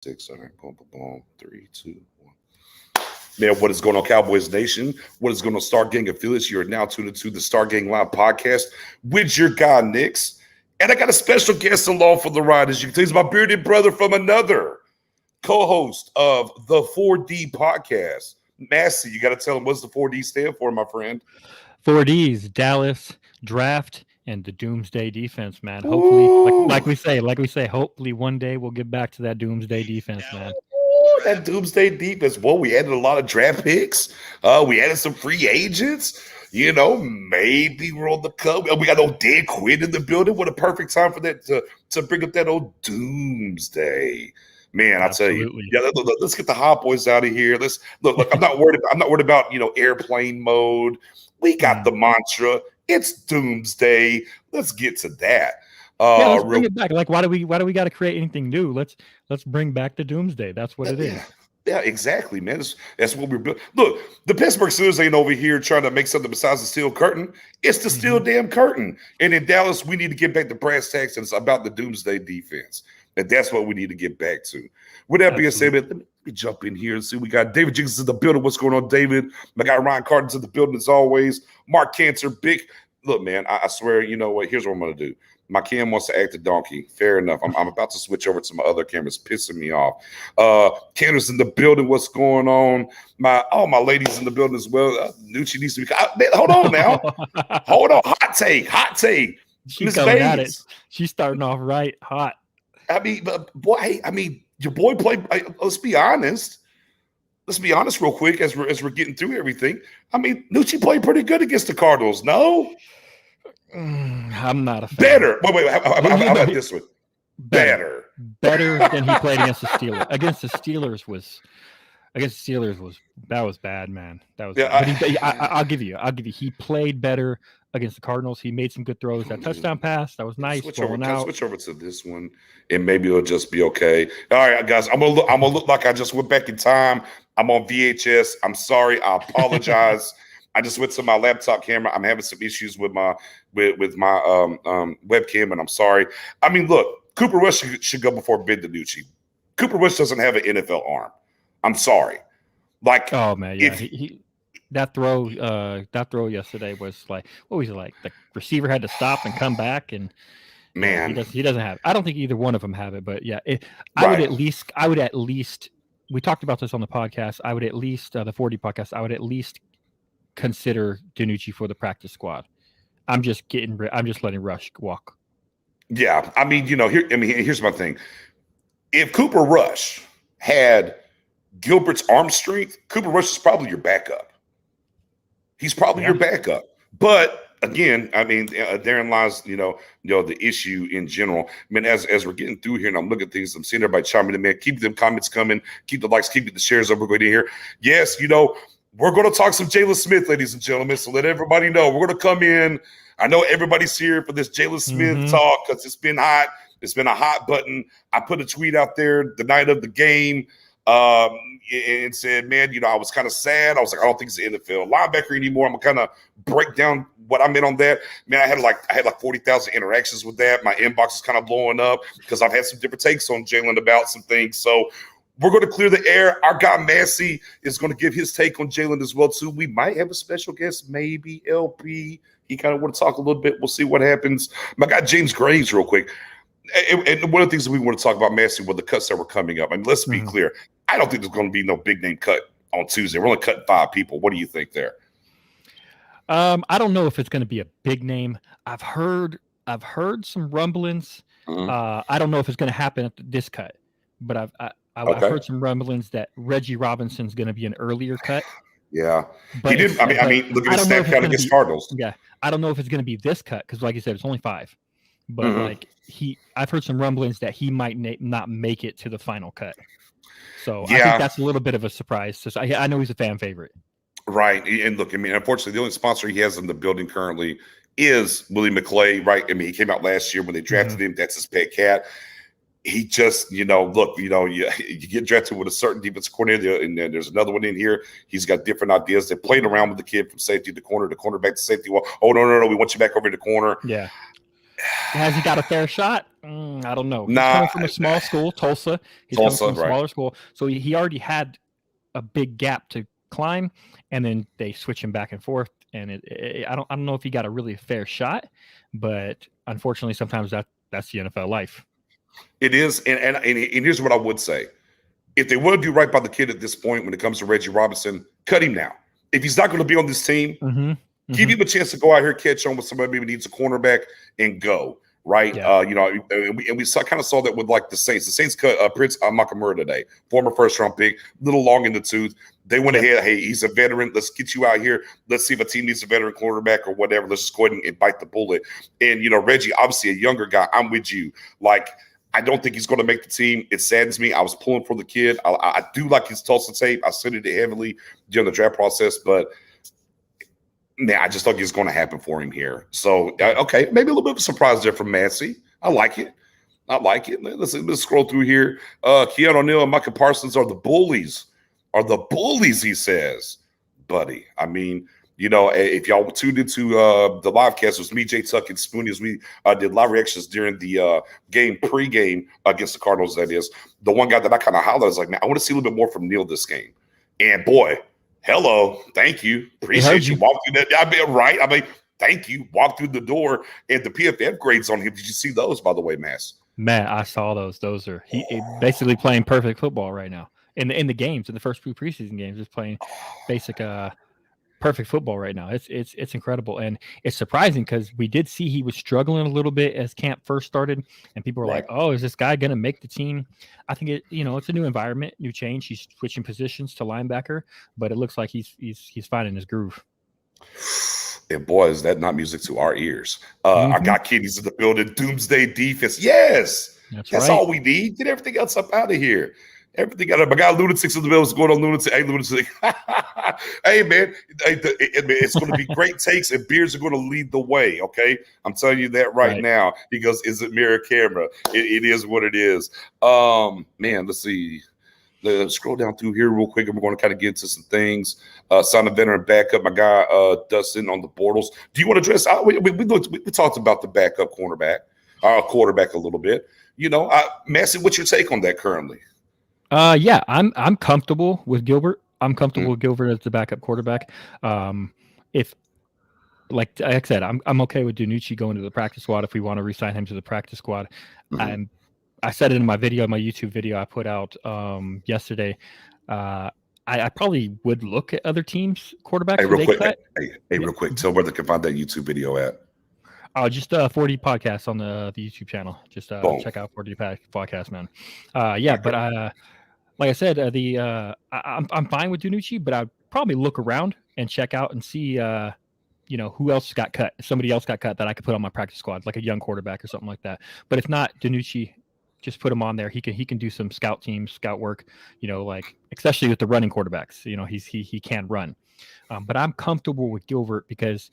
Six. All right, boom, boom, boom. 3, 2, 1. Man, what is going on, Cowboys Nation? What is going on, Star Gang affiliates? You are now tuned into the Star Gang Live podcast with your guy, Nix. And I got a special guest along for the ride, as you can tell. He's my bearded brother from another co-host of the 4D podcast. Massey, you got to tell him what's the 4D stand for, my friend. 4Ds, Dallas, draft, and the doomsday defense, man. Hopefully, like we say, hopefully one day we'll get back to that doomsday defense, man. Ooh, that doomsday defense. Boy, we added a lot of draft picks. We added some free agents. You know, maybe we're on the cup. We got old Dan Quinn in the building. What a perfect time for that to bring up that old doomsday. Man, I tell you, yeah. Let's get the hot boys out of here. Let's look. I'm not worried. I'm not worried about airplane mode. We got the mantra. It's doomsday. Let's get to that. Let's bring it back. Like, why do we got to create anything new? Let's bring back the doomsday. That's what it is. Yeah, exactly, man. That's what we're building. Look, the Pittsburgh Steelers ain't over here trying to make something besides the steel curtain. It's the steel damn curtain. And in Dallas, we need to get back to brass tacks, and it's about the doomsday defense. And that's what we need to get back to. With that being said, let me jump in here and see. We got David Jenkins in the building. What's going on, David? My guy Ryan Carter's in the building as always. Mark Cancer, big. Look, man, I swear, you know what? Here's what I'm going to do. My cam wants to act a donkey. Fair enough. I'm about to switch over to my other cameras, pissing me off. Candace in the building. What's going on? My ladies in the building as well. Nucci needs to be. Hold on now. Hold on. Hot take. She's coming at it. She's starting off right hot. I mean, boy. Your boy played. Let's be honest. Let's be honest, real quick, as we're getting through everything. I mean, Nucci played pretty good against the Cardinals. No. I'm not a fan. Better. Wait. How about this one? Better than he played against the Steelers. Against the Steelers was bad, man. That was bad. I'll give you. He played better against the Cardinals. He made some good throws. That touchdown pass, that was nice. Switch over to this one, and maybe it'll just be okay. All right, guys. I'm gonna look like I just went back in time. I'm on VHS. I'm sorry. I apologize. I just went to my laptop camera. I'm having some issues with my webcam, and I'm sorry. I mean, look, Cooper Rush should go before Ben DiNucci. Cooper Rush doesn't have an NFL arm. I'm sorry. Like, oh man, yeah, that throw yesterday was like, what was it like? The receiver had to stop and come back, and man, he doesn't have it. I don't think either one of them have it, but yeah, I would at least. We talked about this on the podcast. I would at least the 4D podcast. I would at least consider DiNucci for the practice squad. I'm just letting Rush walk. Yeah, I mean, here's my thing. If Cooper Rush had Gilbert's arm strength, Cooper Rush is probably your backup. He's probably your backup. But again, I mean, therein lies, the issue in general. I mean, as we're getting through here and I'm looking at things, I'm seeing everybody chiming in, man. Keep them comments coming. Keep the likes, keep the shares over going in here. Yes, we're going to talk some Jalen Smith, ladies and gentlemen, so let everybody know. We're going to come in. I know everybody's here for this Jalen Smith talk because it's been hot. It's been a hot button. I put a tweet out there the night of the game and said, man, I was kind of sad. I was like, I don't think he's an NFL linebacker anymore. I'm going to kind of break down what I meant on that. Man, I had like 40,000 interactions with that. My inbox is kind of blowing up because I've had some different takes on Jalen about some things. So we're going to clear the air. Our guy Massey is going to give his take on Jalen as well, too. We might have a special guest, maybe LP. He kind of want to talk a little bit. We'll see what happens. My guy James Graves, real quick. And one of the things that we want to talk about, Massey, were the cuts that were coming up. I mean, let's be clear. I don't think there's going to be no big name cut on Tuesday. We're only cutting 5 people. What do you think there? I don't know if it's going to be a big name. I've heard some rumblings. I don't know if it's going to happen at this cut, but I've heard some rumblings that Reggie Robinson's going to be an earlier cut. Yeah, but he did. I mean, look at his snap count against Cardinals. Yeah, I don't know if it's going to be this cut because, like you said, it's only 5. But I've heard some rumblings that he might not make it to the final cut. So I think that's a little bit of a surprise. So I know he's a fan favorite. Right, and look, I mean, unfortunately, the only sponsor he has in the building currently is Willie McClay. Right, I mean, he came out last year when they drafted him. That's his pet cat. He just, you get drafted with a certain defensive coordinator, and then there's another one in here. He's got different ideas. They played around with the kid from safety to corner back to safety. Well, oh, no, we want you back over in the corner. Yeah. Has he got a fair shot? I don't know. He's Nah, coming from a small school, Tulsa. He's coming from a smaller school, so he already had a big gap to climb, and then they switch him back and forth. And I don't know if he got a really fair shot, but unfortunately, sometimes that's the NFL life. It is, and here's what I would say: if they want to do right by the kid at this point, when it comes to Reggie Robinson, cut him now. If he's not going to be on this team, give him a chance to go out here, catch on with somebody maybe needs a cornerback, and go. Right, yeah. And we kind of saw that with like the Saints. The Saints cut Prince Nakamura today, former first-round pick, little long in the tooth. They went ahead. Hey, he's a veteran. Let's get you out here. Let's see if a team needs a veteran quarterback or whatever. Let's just go ahead and bite the bullet. And Reggie, obviously a younger guy. I'm with you. Like, I don't think he's going to make the team. It saddens me. I was pulling for the kid. I do like his Tulsa tape. I studied it heavily during the draft process, but. I just thought it was going to happen for him here. So, okay, maybe a little bit of a surprise there from Massey. I like it. Let's scroll through here. Keanu Neal and Micah Parsons are the bullies. He says. Buddy, I mean, if y'all tuned into the live cast, it was me, Jay Tuck, and Spoonie as we did live reactions during the pregame against the Cardinals, that is. The one guy that I kind of hollered was like, man, I want to see a little bit more from Neal this game. And, boy, hello, thank you, appreciate you. Walk through that. I mean, thank you. Walk through the door, and the PFF grades on him. Did you see those, by the way, Mass? Matt, I saw those. Those are he basically playing perfect football right now in the games, in the first few preseason games. Just playing basic perfect football right now. It's incredible, and it's surprising because we did see he was struggling a little bit as camp first started, and people were like, "Oh, is this guy going to make the team?" I think it's a new environment, new change. He's switching positions to linebacker, but it looks like he's finding his groove. And boy, is that not music to our ears. I got kiddies in the building. Doomsday defense. Yes, that's right. All we need. Get everything else up out of here. Everything out of my guy Lunatics in the middle is going on Lunatic. Hey, Lunatic. Hey, man, it's going to be great takes, and beers are going to lead the way, okay? I'm telling you that right now. He goes, is it mirror camera? It is what it is. Man, let's see. Let's scroll down through here real quick, and we're going to kind of get into some things. Sign a veteran backup. My guy Dustin on the Bortles. Do you want to address? We talked about the backup quarterback a little bit. Massey, what's your take on that currently? Yeah, I'm comfortable with Gilbert. I'm comfortable with Gilbert as the backup quarterback. If, like I said, I'm okay with DiNucci going to the practice squad if we want to re-sign him to the practice squad. I said it in my YouTube video I put out yesterday. I probably would look at other teams' quarterbacks. Hey, real quick. Tell where they can find that YouTube video at. Just 40 podcasts on the YouTube channel. Just check out 40 podcast, man. But like I said, I'm fine with DiNucci, but I'd probably look around and check out and see who else got cut. Somebody else got cut that I could put on my practice squad, like a young quarterback or something like that. But if not, DiNucci, just put him on there. He can do some scout work. Like especially with the running quarterbacks. He can run. But I'm comfortable with Gilbert because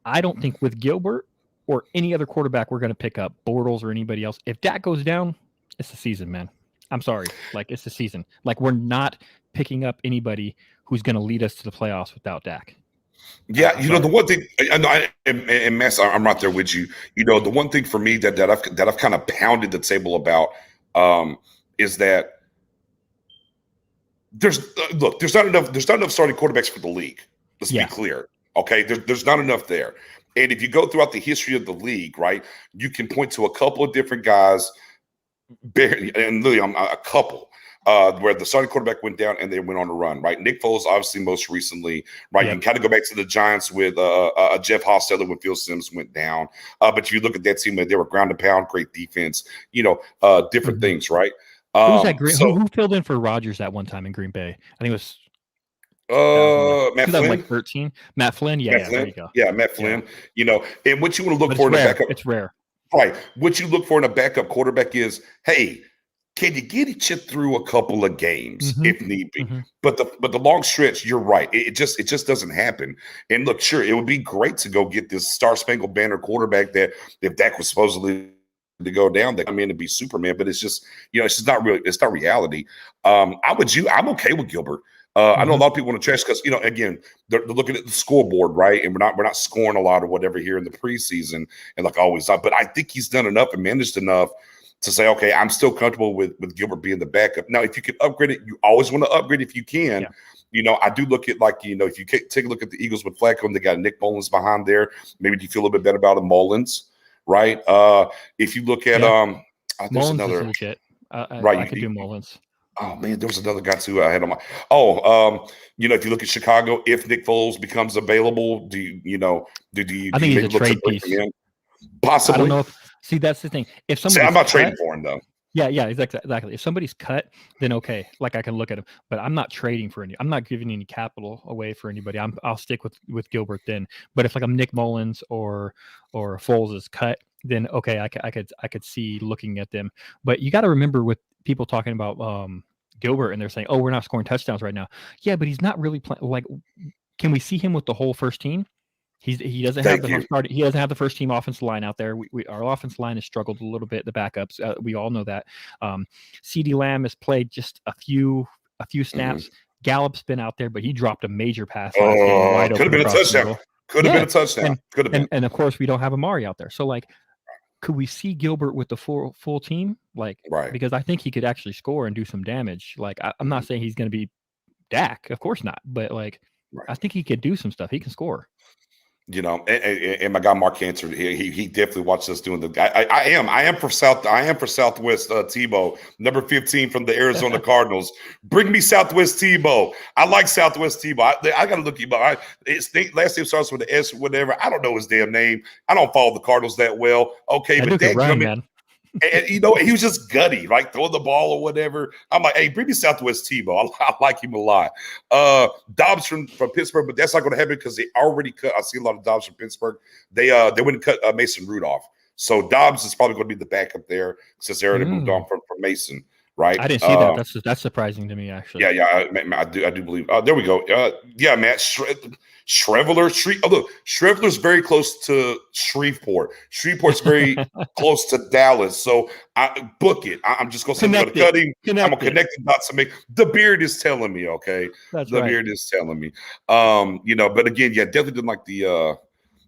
I don't think with Gilbert or any other quarterback we're going to pick up, Bortles or anybody else, if that goes down, it's the season, man. I'm sorry. Like, it's the season. Like, we're not picking up anybody who's going to lead us to the playoffs without Dak. Yeah, the one thing, and Mass, I'm right there with you. The one thing for me that I've kind of pounded the table about is that there's not enough starting quarterbacks for the league. Let's be clear. Okay, there's not enough there. And if you go throughout the history of the league, right, you can point to a couple of different guys, and literally a couple, where the starting quarterback went down and they went on a run, right? Nick Foles, obviously, most recently, right? You can kind of go back to the Giants with Jeff Hostetler when Phil Simms went down. But if you look at that team, they were ground and pound, great defense, different things, right? Who's that? Who filled in for Rodgers at one time in Green Bay? I think it was Matt Flynn, like 13. Matt Flynn, there you go. Yeah, Matt Flynn. And what you want to look for in a backup, it's rare, right? What you look for in a backup quarterback is, hey, can you get each through a couple of games if need be? But the long stretch, you're right. It just doesn't happen. And look, sure, it would be great to go get this Star Spangled Banner quarterback that if Dak was supposedly to go down, they come in and be Superman. But it's just, it's just not real. It's not reality. I'm okay with Gilbert. I know a lot of people want to trash because again they're looking at the scoreboard, right? And we're not scoring a lot or whatever here in the preseason, and like always. But I think he's done enough and managed enough to say, okay, I'm still comfortable with Gilbert being the backup. Now, if you can upgrade it, you always want to upgrade if you can. Yeah. I do look at if you take a look at the Eagles with Flacco and they got Nick Mullins behind there, maybe you feel a little bit better about a Mullins, right? If you look at there's Mullins another is legit. right. I could do Mullins. Oh man, there was another guy too I had on my. If you look at Chicago, if Nick Foles becomes available, do you I think he's a trade piece. Possibly. I don't know. See, that's the thing. If somebody's I'm not trading for him though. Yeah, exactly. If somebody's cut, then okay, like I can look at him. But I'm not trading for any. I'm not giving any capital away for anybody. I'll stick with Gilbert then. But if like I'm Nick Mullins or Foles is cut, then okay, I could see looking at them. But you got to remember with people talking about Gilbert and they're saying, oh, we're not scoring touchdowns right now. Yeah, but he's not really playing. Like, can we see him with the whole first team? He doesn't have he doesn't have the first team offensive line out there. Our offensive line has struggled a little bit. The backups, we all know that. CeeDee Lamb has played just a few snaps. Mm-hmm. Gallup's been out there, but he dropped a major pass. Could have been a touchdown. Could have been a touchdown. Could have been. And of course, we don't have Amari out there. So like, could we see Gilbert with the full team? Like, right. Because I think he could actually score and do some damage. Like, I'm not saying he's going to be Dak, of course not, but like, I think he could do some stuff. He can score. And my guy Mark answered. He definitely watched us doing the. I am for Southwest Tebow, number 15 from the Arizona Cardinals. Bring me Southwest Tebow. I like Southwest Tebow. I got to look him up. His last name starts with an S, whatever. I don't know his damn name. I don't follow the Cardinals that well. Okay, but man. And he was just gutty, like throwing the ball or whatever. I'm like, hey, bring me Southwest Tebow. I like him a lot. Dobbs from Pittsburgh, but that's not going to happen because they already cut. I see a lot of Dobbs from Pittsburgh. They went and cut Mason Rudolph. So Dobbs is probably going to be the backup there since they already moved on from Mason. Right. I didn't see that. That's surprising to me, actually. Yeah. I do believe. There we go. Yeah, Matt Shreveler. Shreveler's very close to Shreveport. Shreveport's very close to Dallas. So I book it. I'm just going to cut him. I'm going to connect the dots to make. The beard is telling me. Okay. That's the right. beard is telling me. But again, definitely didn't like the. Yeah.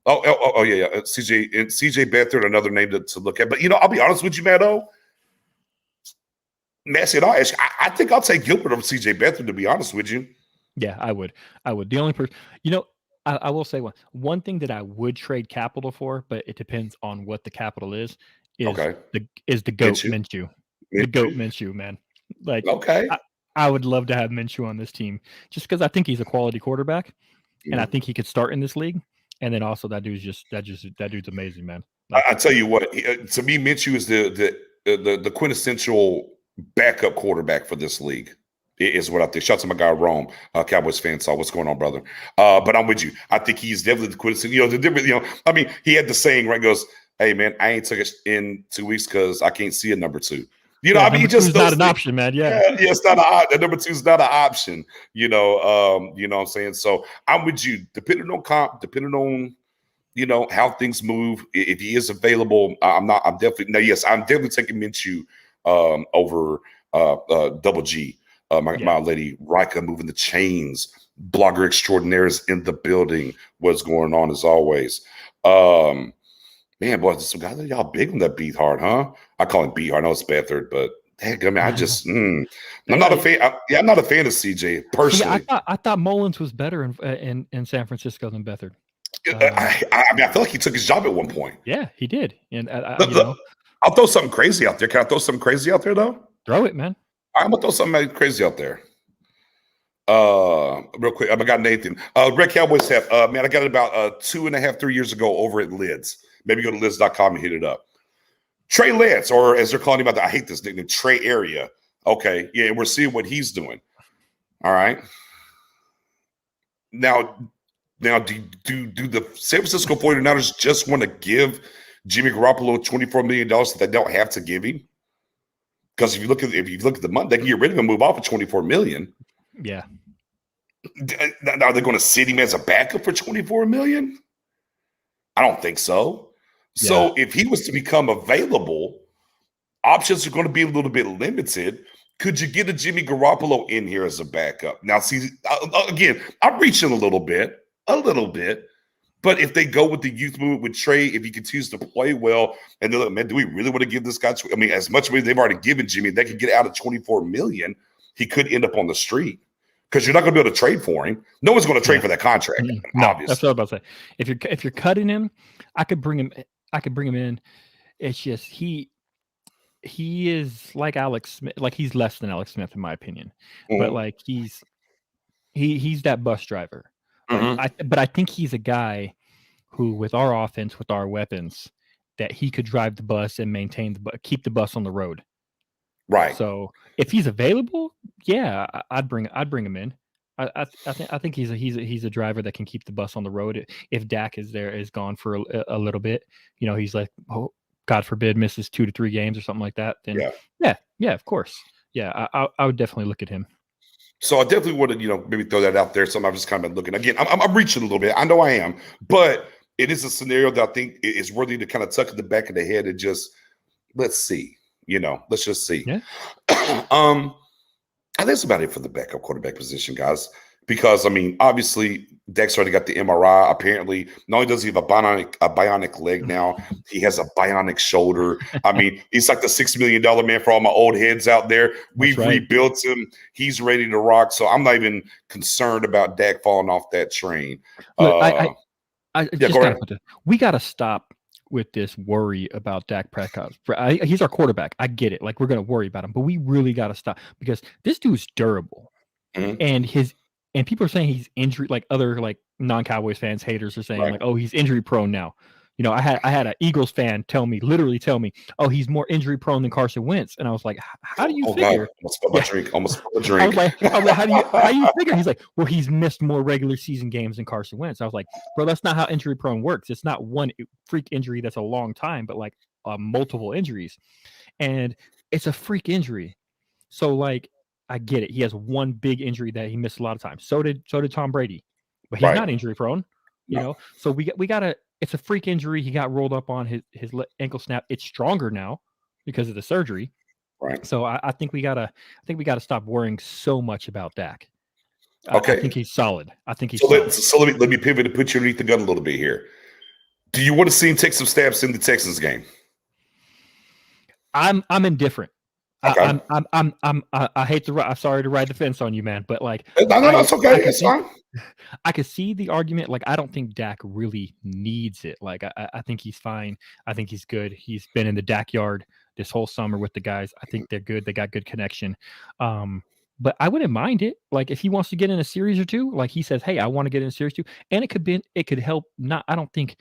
CJ Beathard, another name to look at. But I'll be honest with you, Matto. Massey and I think I'll take Gilbert over CJ Beathard, to be honest with you. Yeah, I would. The only person, I will say one thing that I would trade capital for, but it depends on what the capital is the GOAT Minshew. The GOAT Minshew, man. Like, okay. I would love to have Minshew on this team just because I think he's a quality quarterback and I think he could start in this league. And then also that dude's amazing, man. Like, I tell you what, to me, Minshew is the quintessential backup quarterback for this league is what I think. Shout out to my guy Rome, Cowboys fan. Saw what's going on, brother. But I'm with you. I think he's definitely the quintessential. The different. I mean, he had the saying, right? Goes, hey man, I ain't took it in 2 weeks because I can't see a number 2. I mean, just not an option, man. Yeah, it's not an option. Number 2 is not an option. You know what I'm saying? So I'm with you. Depending on comp, depending on how things move. If he is available, I'm definitely taking Minshew over Double G. My lady Rika moving the chains. Blogger extraordinaire is in the building. What's going on as always? Man, boy, some guys y'all big on that beat hard, huh? I call him beat hard. I know it's Beathard, but heck, I mean, I just I'm not a fan. I'm not a fan of CJ personally. I thought Mullins was better in San Francisco than Beathard. I mean, I feel like he took his job at one point. Yeah, he did. And I'll throw something crazy out there. Can I throw something crazy out there though? Throw it, man. I'm gonna throw something crazy out there. Real quick. I got Nathan. Red Cowboys have man, I got it about 2.5, 3 years ago over at Lids. Maybe go to lids.com and hit it up. Trey Lance, or as they're calling him out there, I hate this nickname, Trey Area. Okay, yeah, and we're seeing what he's doing. All right. Now, do the San Francisco 49ers just want to give Jimmy Garoppolo $24 million that they don't have to give him? Because if you look at the money, they can get rid of him and move off for $24 million. Yeah. Now are they going to sit him as a backup for $24 million? I don't think so. Yeah. So if he was to become available, options are going to be a little bit limited. Could you get a Jimmy Garoppolo in here as a backup? Now, see, again, I'm reaching a little bit. But if they go with the youth movement with Trey, if he continues to play well, and they're like, man, do we really want to give this guy? I mean, as much money they've already given Jimmy, they could get out of $24 million. He could end up on the street because you're not going to be able to trade for him. No one's going to trade for that contract. No, obviously. That's what I was about to say. If you're cutting him, I could bring him in. It's just he is like Alex Smith. Like he's less than Alex Smith in my opinion, but like he's that bus driver. But I think he's a guy who, with our offense, with our weapons, that he could drive the bus and keep the bus on the road. Right. So if he's available, yeah, I'd bring him in. I think he's a driver that can keep the bus on the road. If Dak is gone for a little bit, he's like, oh, God forbid, misses 2 to 3 games or something like that. Then yeah, of course, yeah, I would definitely look at him. So I definitely want to, maybe throw that out there. So I'm just kind of looking again. I'm reaching a little bit. I know I am, but it is a scenario that I think is worthy to kind of tuck in the back of the head and just let's see. Let's just see. Yeah. I think that's about it for the backup quarterback position, guys. Because obviously Dak's already got the MRI. Apparently, not only does he have a bionic leg now, he has a bionic shoulder. He's like the $6 million man for all my old heads out there. We've rebuilt him. He's ready to rock. So I'm not even concerned about Dak falling off that train. Look, we got to stop with this worry about Dak Prescott. He's our quarterback. I get it. Like, we're going to worry about him, but we really got to stop because this dude's durable. And people are saying he's injury, like other like non-Cowboys fans, haters are saying like, oh, he's injury prone now. I had an Eagles fan literally tell me, oh, he's more injury prone than Carson Wentz. And I was like, how do you figure? Almost spilled my drink. I was like, how do you figure? He's like, well, he's missed more regular season games than Carson Wentz. I was like, bro, that's not how injury prone works. It's not one freak injury that's a long time, but like multiple injuries. And it's a freak injury. So like, I get it. He has one big injury that he missed a lot of times. So did Tom Brady, but he's not injury prone, So we gotta. It's a freak injury. He got rolled up on his ankle snap. It's stronger now because of the surgery. Right. So I think we gotta stop worrying so much about Dak. Okay. I think he's solid. So let me pivot and put you underneath the gun a little bit here. Do you want to see him take some stabs in the Texans game? I'm indifferent. Okay. I hate to. I'm sorry to ride the fence on you, man, but like, no, it's okay. It's fine. I could see the argument. Like, I don't think Dak really needs it. Like, I think he's fine. I think he's good. He's been in the Dak yard this whole summer with the guys. I think they're good. They got good connection. But I wouldn't mind it. Like, if he wants to get in a series or two, like he says, hey, I want to get in a series too, and it could help. I don't think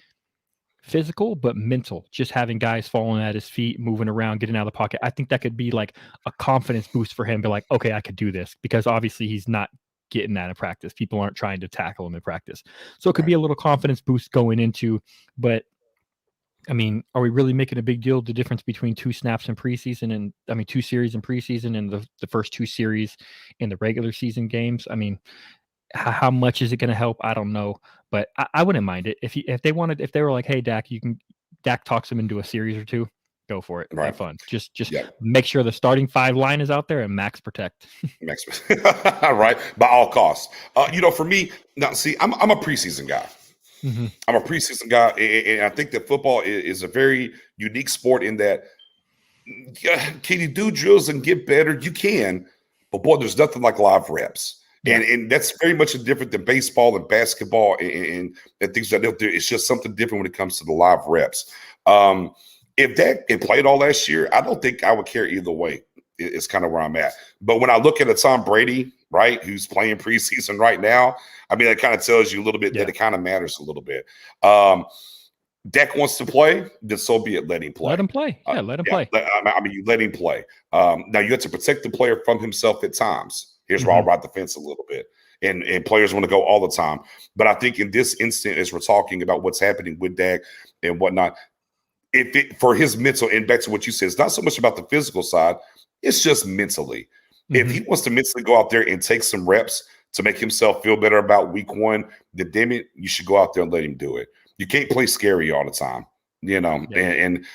physical, but mental, just having guys falling at his feet, moving around, getting out of the pocket. I think that could be like a confidence boost for him. Be like, okay, I could do this, because obviously he's not getting that in practice. People aren't trying to tackle him in practice. So it could be a little confidence boost going into, but are we really making a big deal the difference between 2 snaps in preseason and 2 series in preseason and the first 2 series in the regular season games? How much is it going to help? I don't know, but I wouldn't mind it if they were like, hey, Dak talks him into a series or 2, go for it. Right. Have fun. Just make sure the starting 5 line is out there and max protect. Right. By all costs. For me, now see, I'm a preseason guy. Mm-hmm. I'm a preseason guy, and I think that football is a very unique sport in that, can you do drills and get better? You can, but boy, there's nothing like live reps. Yeah. And that's very much different than baseball and basketball and things that they'll do. It's just something different when it comes to the live reps. If Dak had played all last year, I don't think I would care either way. It's kind of where I'm at. But when I look at a Tom Brady, right, who's playing preseason right now, that kind of tells you a little bit that it kind of matters a little bit. Dak wants to play, then so be it. Let him play. Let him play. Yeah, let him play. You let him play. Now you have to protect the player from himself at times. Here's where I'll ride the fence a little bit. And players want to go all the time. But I think in this instant, as we're talking about what's happening with Dak and whatnot, for his mental, and back to what you said, it's not so much about the physical side, it's just mentally. Mm-hmm. If he wants to mentally go out there and take some reps to make himself feel better about week 1, then damn it, you should go out there and let him do it. You can't play scary all the time, and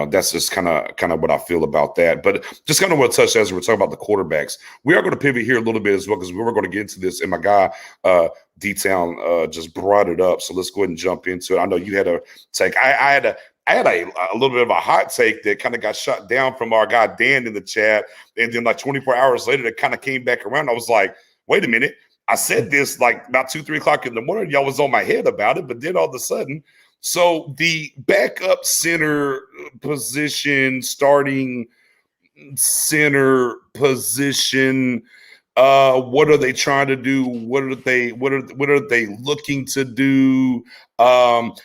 that's just kind of what I feel about that. But just kind of what touched as we're talking about the quarterbacks. We are going to pivot here a little bit as well because we were going to get into this, and my guy D-Town just brought it up. So let's go ahead and jump into it. I know you had a take. I had a little bit of a hot take that kind of got shut down from our guy Dan in the chat, and then like 24 hours later, it kind of came back around. I was like, wait a minute. I said this like about 2-3 o'clock in the morning. Y'all was on my head about it, but then all of a sudden. So the backup center position, starting center position, what are they trying to do? What are they looking to do? And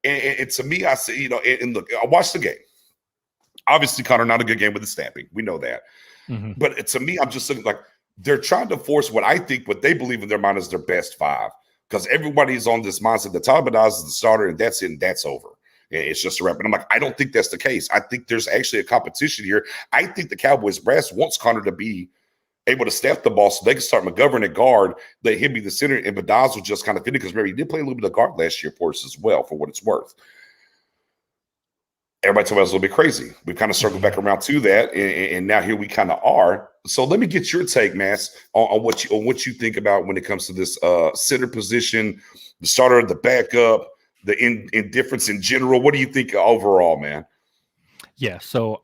to me, I say, and look, I watched the game. Obviously, Connor, not a good game with the snapping. We know that. Mm-hmm. But to me, I'm just looking like they're trying to force what they believe in their mind is their best five. Because everybody's on this mindset that Tyler Badaz is the starter and that's it and that's over. It's just a wrap. And I'm like, I don't think that's the case. I think there's actually a competition here. I think the Cowboys brass wants Connor to be able to snap the ball so they can start McGovern at guard, let him be the center, and Badaz will just kind of fit it because remember, he did play a little bit of guard last year for us as well, for what it's worth. Everybody told me I was a little bit crazy. We kind of circled back around to that, and now here we kind of are. So let me get your take, Mass, on what you think about when it comes to this center position, the starter, the backup, the indifference in general. What do you think overall, man? Yeah, so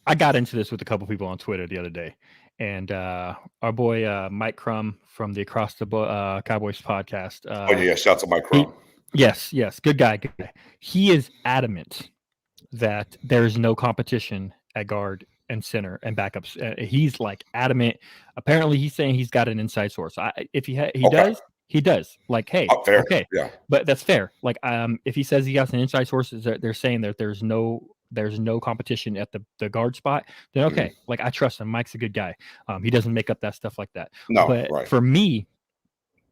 I got into this with a couple people on Twitter the other day, and our boy Mike Crum from the Across the Cowboys podcast. Shout out to Mike Crum. Yes, good guy. He is adamant that there's no competition at guard and center and backups. He's like adamant. Apparently, he's saying he's got an inside source. If he does. Like, hey, fair. Okay, yeah, but that's fair. Like, if he says he got an inside source, they're saying that there's no competition at the guard spot. Then okay, like I trust him. Mike's a good guy. He doesn't make up that stuff like that. No, but right. For me,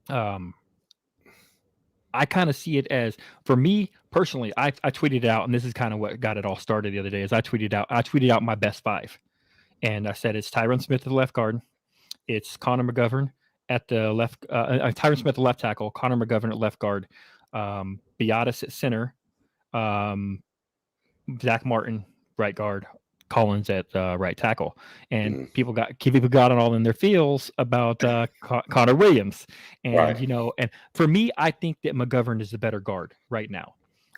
I kind of see it as, for me personally, I tweeted out, and this is kind of what got it all started the other day, is I tweeted out my best five. And I said it's Tyron Smith at the left guard. It's Connor McGovern at the left, Tyron Smith at the left tackle, Connor McGovern at left guard, Biadasz at center, Zach Martin, right guard, Collins at right tackle. And people got it all in their feels about Connor Williams. And, right. And for me, I think that McGovern is the better guard right now.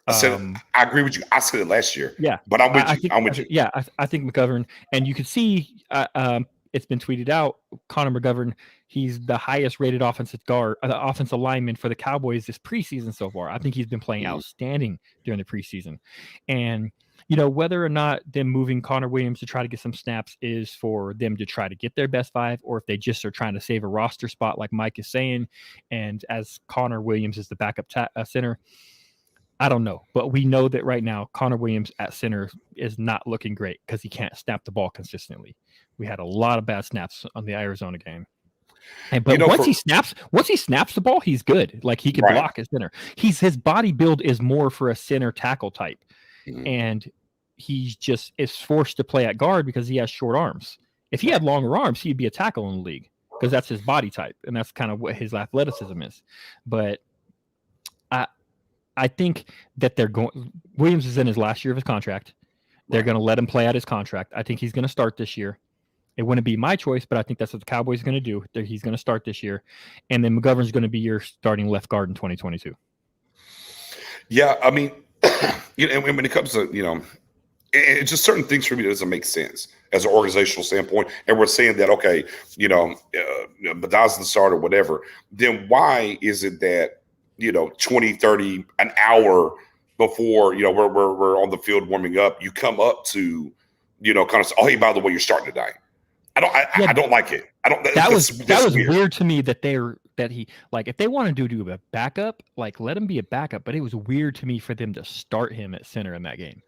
I agree with you. I said it last year. Yeah. But I'm with you. I'm with you. Yeah, I think McGovern, and you can see it's been tweeted out, Connor McGovern, he's the highest rated offensive lineman for the Cowboys this preseason so far. I think he's been playing outstanding during the preseason. And, whether or not them moving Connor Williams to try to get some snaps is for them to try to get their best five, or if they just are trying to save a roster spot like Mike is saying, and as Connor Williams is the backup center, I don't know. But we know that right now, Connor Williams at center is not looking great because he can't snap the ball consistently. We had a lot of bad snaps on the Arizona game. But once he snaps the ball, he's good. Like, he can block his center. His body build is more for a center tackle type. And he just is forced to play at guard because he has short arms. If he had longer arms, he'd be a tackle in the league because that's his body type. And that's kind of what his athleticism is. But I think that Williams is in his last year of his contract. They're going to let him play out his contract. I think he's going to start this year. It wouldn't be my choice, but I think that's what the Cowboys are going to do. He's going to start this year. And then McGovern's going to be your starting left guard in 2022. Yeah, I mean, and when it comes to, it's just certain things for me that doesn't make sense as an organizational standpoint. And we're saying that, okay, Badaz is the starter, whatever. Then why is it that, 20, 30, an hour before, we're on the field warming up, you come up to, kind of say, oh, hey, by the way, you're starting tonight. I don't like it. That was weird to me that he, like, if they want to do a backup, like, let him be a backup. But it was weird to me for them to start him at center in that game.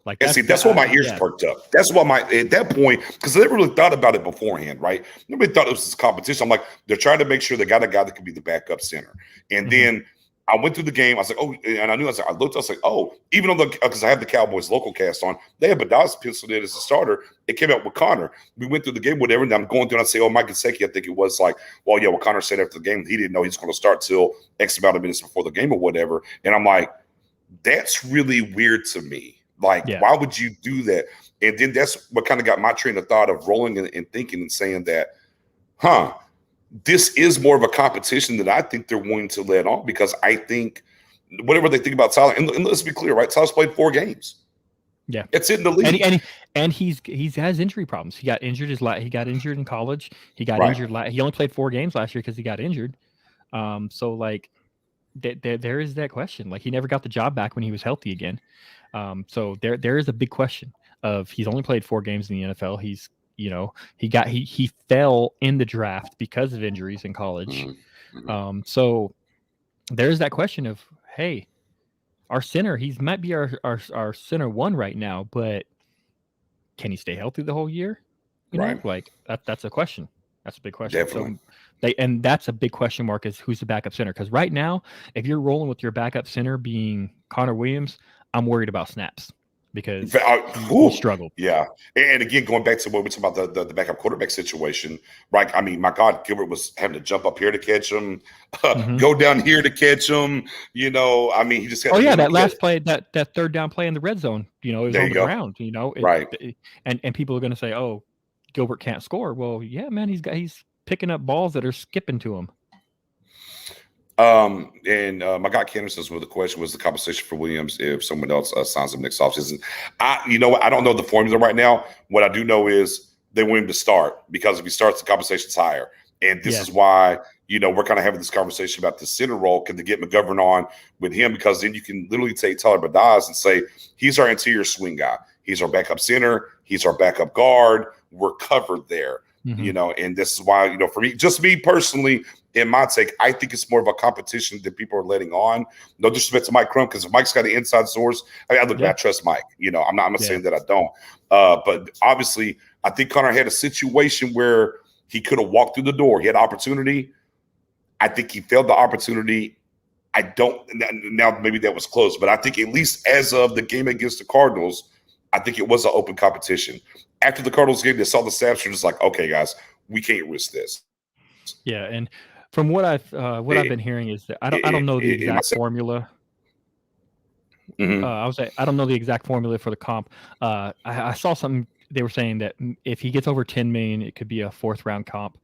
Like, that's why my ears perked up. That's why at that point, because they never really thought about it beforehand, right? Nobody thought it was this competition. I'm like, they're trying to make sure they got a guy that can be the backup center. And then I went through the game. I was like, oh, and I looked, I was like, oh, even on because I have the Cowboys local cast on, they have Badaz penciled in as a starter. It came out with Connor. We went through the game, whatever, and I'm going through and I say, oh, Mike Gesicki, I think it was like, well, yeah, what Connor said after the game, he didn't know he was going to start till X amount of minutes before the game or whatever. And I'm like, that's really weird to me Like, why would you do that? And then that's what kind of got my train of thought of rolling and thinking and saying that, this is more of a competition that I think they're willing to let on, because I think whatever they think about Tyler, and let's be clear, right? Tyler's played 4 games. Yeah, it's in the league, and he has injury problems. He got injured he got injured in college. He got injured. He only played 4 games last year because he got injured. So like there is that question. Like, he never got the job back when he was healthy again. So there is a big question of, he's only played 4 games in the NFL. He's, he fell in the draft because of injuries in college. So there's that question of, hey, our center, he might be our center 1 right now, but can he stay healthy the whole year? You know, like that's a question. That's a big question. Definitely. So and that's a big question mark, is who's the backup center? Because right now, if you're rolling with your backup center being Connor Williams, I'm worried about snaps, because he struggled. Yeah. And again, going back to what we talked about, the backup quarterback situation, right? I mean, my God, Gilbert was having to jump up here to catch him, go down here to catch him. I mean, he just had that last play, that third down play in the red zone, it was on the ground, and people are going to say, oh, Gilbert can't score. Well, yeah, man, he's picking up balls that are skipping to him. And my guy Cannon says, well, the question was the compensation for Williams if someone else signs him next offseason. I don't know the formula right now. What I do know is they want him to start, because if he starts, the compensation's higher. And this is why, we're kind of having this conversation about the center role. Can they get McGovern on with him? Because then you can literally take Tyler Badaz and say, he's our interior swing guy. He's our backup center. He's our backup guard. We're covered there. And this is why, for me, just me personally, in my take, I think it's more of a competition that people are letting on. No disrespect to Mike Crum, because if Mike's got an inside source, I trust Mike. I'm not saying that I don't. But obviously, I think Connor had a situation where he could have walked through the door. He had opportunity. I think he failed the opportunity. I don't now. Maybe that was close, but I think at least as of the game against the Cardinals, I think it was an open competition. After the Cardinals game, they saw the snaps, and just like, okay, guys, we can't risk this. Yeah, and from what I've been hearing is that I don't know the exact formula. I don't know the exact formula for the comp. I saw something, they were saying that if he gets over 10 million, it could be a 4th round comp,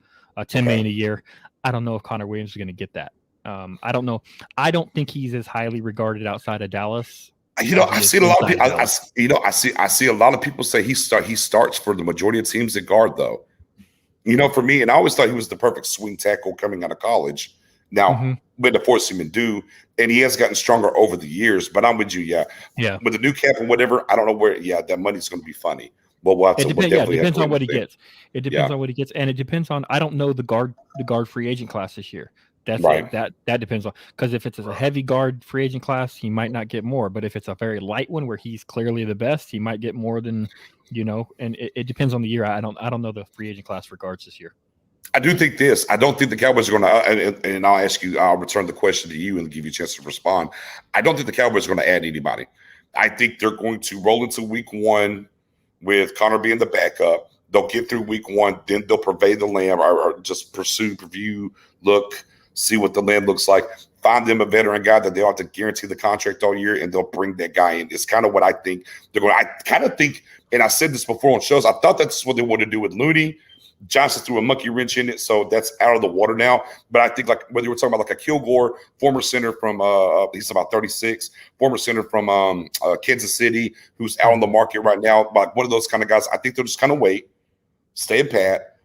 10 million a year. I don't know if Connor Williams is going to get that. I don't know. I don't think he's as highly regarded outside of Dallas. I see a lot of people. I see a lot of people say he starts for the majority of teams at guard, though. For me, and I always thought he was the perfect swing tackle coming out of college. Now, with the force him and do, and he has gotten stronger over the years. But I'm with you, yeah. With the new cap and whatever, I don't know where. Yeah, that money's going to be funny. Well, it depends on what he gets. It depends on what he gets, and it depends on. I don't know the guard free agent class this year. That's right. That depends on, because if it's a heavy guard free agent class, he might not get more. But if it's a very light one where he's clearly the best, he might get more than, And it depends on the year. I don't know the free agent class for guards this year. I do think this. I don't think the Cowboys are going to. And I'll ask you. I'll return the question to you and give you a chance to respond. I don't think the Cowboys are going to add anybody. I think they're going to roll into week 1 with Connor being the backup. They'll get through week 1, then they'll purvey the land or just preview, look, see what the land looks like, find them a veteran guy that they ought to guarantee the contract all year, and they'll bring that guy in. It's kind of what I think they're going to. I kind of think, and I said this before on shows, I thought that's what they wanted to do with Looney. Johnson threw a monkey wrench in it, so that's out of the water now. But I think, like, whether we're talking about like a Kilgore, former center from he's about 36, former center from Kansas City, who's out on the market right now, like one of those kind of guys, I think they'll just kind of wait, stay pat,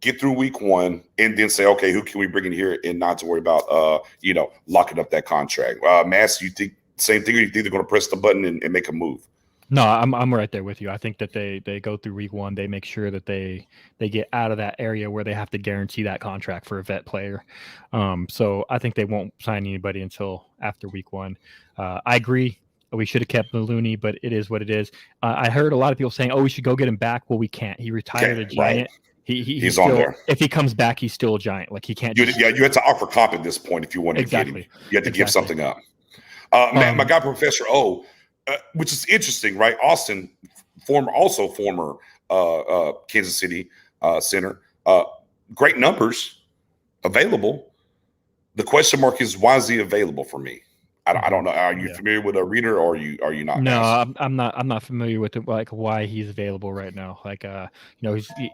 get through week 1, and then say, okay, who can we bring in here, and not to worry about locking up that contract. Mass, you think same thing, or you think they're going to press the button and make a move? No, I'm right there with you. I think that they go through week 1. They make sure that they get out of that area where they have to guarantee that contract for a vet player. So I think they won't sign anybody until after week 1. I agree. We should have kept Looney, but it is what it is. I heard a lot of people saying, "Oh, we should go get him back." Well, we can't. He retired a Giant. Right. He's still, on there. If he comes back, he's still a Giant. Like, he can't. You had to offer comp at this point if you wanted to get him. You had to give something up. My guy, Professor O. Which is interesting, right? Austin, former Kansas City center, great numbers available. The question mark is, why is he available for me? I don't know. Are you familiar with a reader, or are you not? No, Mass? I'm not. I'm not familiar with like why he's available right now. Like,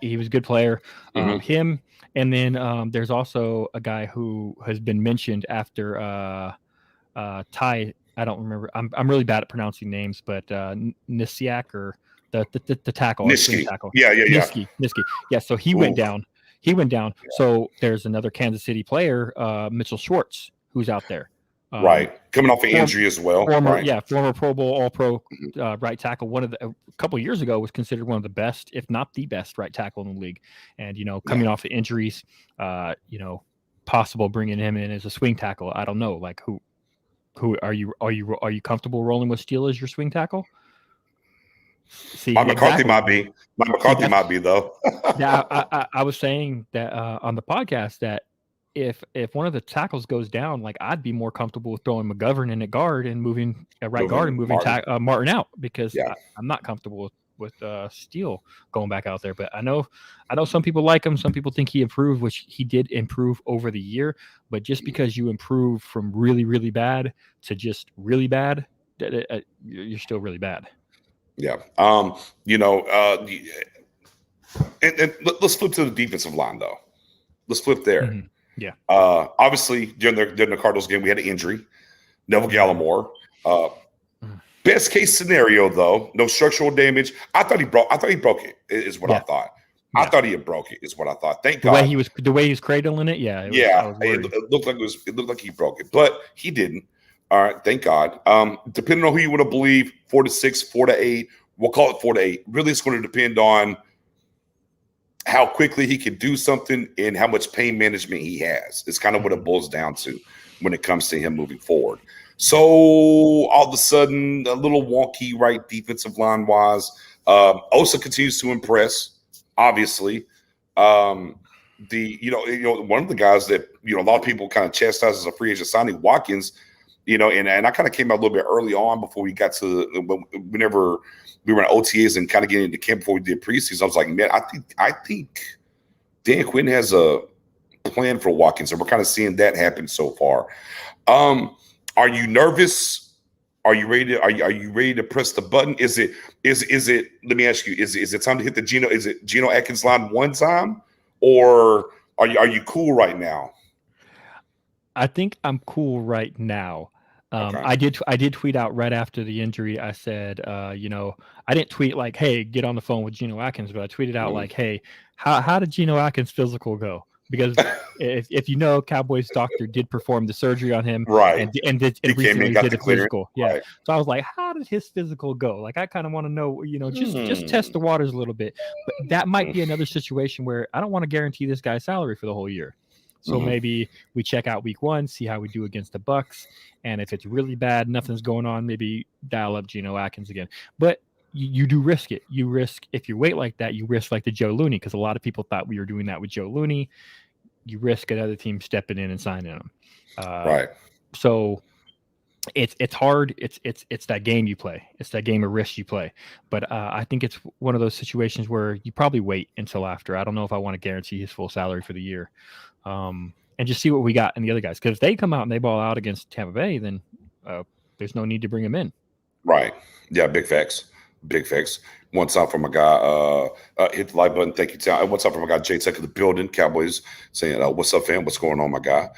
he was a good player. Mm-hmm. Him, and then there's also a guy who has been mentioned after Ty. I don't remember. I'm really bad at pronouncing names, but Nisiak or the tackle, swing Niski. tackle. Yeah. Niski. Yeah. So he went Ooh, down. So there's another Kansas City player, Mitchell Schwartz, who's out there. right. Coming off an injury as well. Right. Former Pro Bowl, All Pro Mm-hmm. right tackle. A couple of years ago was considered one of the best, if not the best, right tackle in the league. And coming off of injuries, possible bringing him in as a swing tackle. I don't know, like who are you comfortable rolling with Steele as your swing tackle? See, Mike McCarthy might be. Mike McCarthy might be though. Yeah, I was saying that on the podcast that if one of the tackles goes down, like I'd be more comfortable with throwing McGovern in at guard and moving at right guard and moving Martin out, because I'm not comfortable with Steele going back out there. But I know some people like him. Some people think he improved, which he did improve over the year. But just because you improve from really, really bad to just really bad, you're still really bad. Yeah. And let's flip to the defensive line, though. Let's flip there. Mm-hmm. Yeah. Obviously, during the Cardinals game, we had an injury. Neville Gallimore. Best case scenario, though, no structural damage. I thought he broke it. Is what I thought. Yeah. I thought he had broke it. Is what I thought. Thank God. The way he was cradling it. Yeah. It looked like he broke it, but he didn't. All right, thank God. Depending on who you want to believe, 4 to 6, 4 to 8, we'll call it 4 to 8. Really, it's going to depend on how quickly he can do something and how much pain management he has. It's kind of what it boils down to when it comes to him moving forward. So all of a sudden, a little wonky right defensive line wise. Osa continues to impress, obviously. One of the guys that a lot of people kind of chastise as a free agent signing, Watkins. And I kind of came out a little bit early on before we got to whenever we were in OTAs and kind of getting into camp before we did preseason. I was like, man, I think Dan Quinn has a plan for Watkins, and we're kind of seeing that happen so far. Are you nervous? Are you ready to? Are you ready to press the button? Is it? Let me ask you: Is it time to hit the Geno? Is it Geno Atkins line one time, or are you cool right now? I think I'm cool right now. Okay. I did tweet out right after the injury. I said, I didn't tweet like, "Hey, get on the phone with Geno Atkins," but I tweeted out like, "Hey, how did Geno Atkins' physical go?" Because if Cowboys doctor did perform the surgery on him, right, and recently did a physical, Right. So I was like, how did his physical go? Like, I kind of want to know, just test the waters a little bit. But that might be another situation where I don't want to guarantee this guy's salary for the whole year. So maybe we check out week 1, see how we do against the Bucs, and if it's really bad, nothing's going on, maybe dial up Geno Atkins again. But you do risk it. You risk, if you wait like that, you risk like the Joe Looney, because a lot of people thought we were doing that with Joe Looney. You risk another team stepping in and signing him. Right. So it's hard. It's that game you play. It's that game of risk you play. But I think it's one of those situations where you probably wait until after. I don't know if I want to guarantee his full salary for the year. And just see what we got in the other guys. Because if they come out and they ball out against Tampa Bay, then there's no need to bring him in. Right. Yeah, big facts. Big facts. One time from my guy, hit the like button. Thank you, Tom. One time from my guy, Jay Tech of the building, Cowboys, saying, what's up, fam? What's going on, my guy?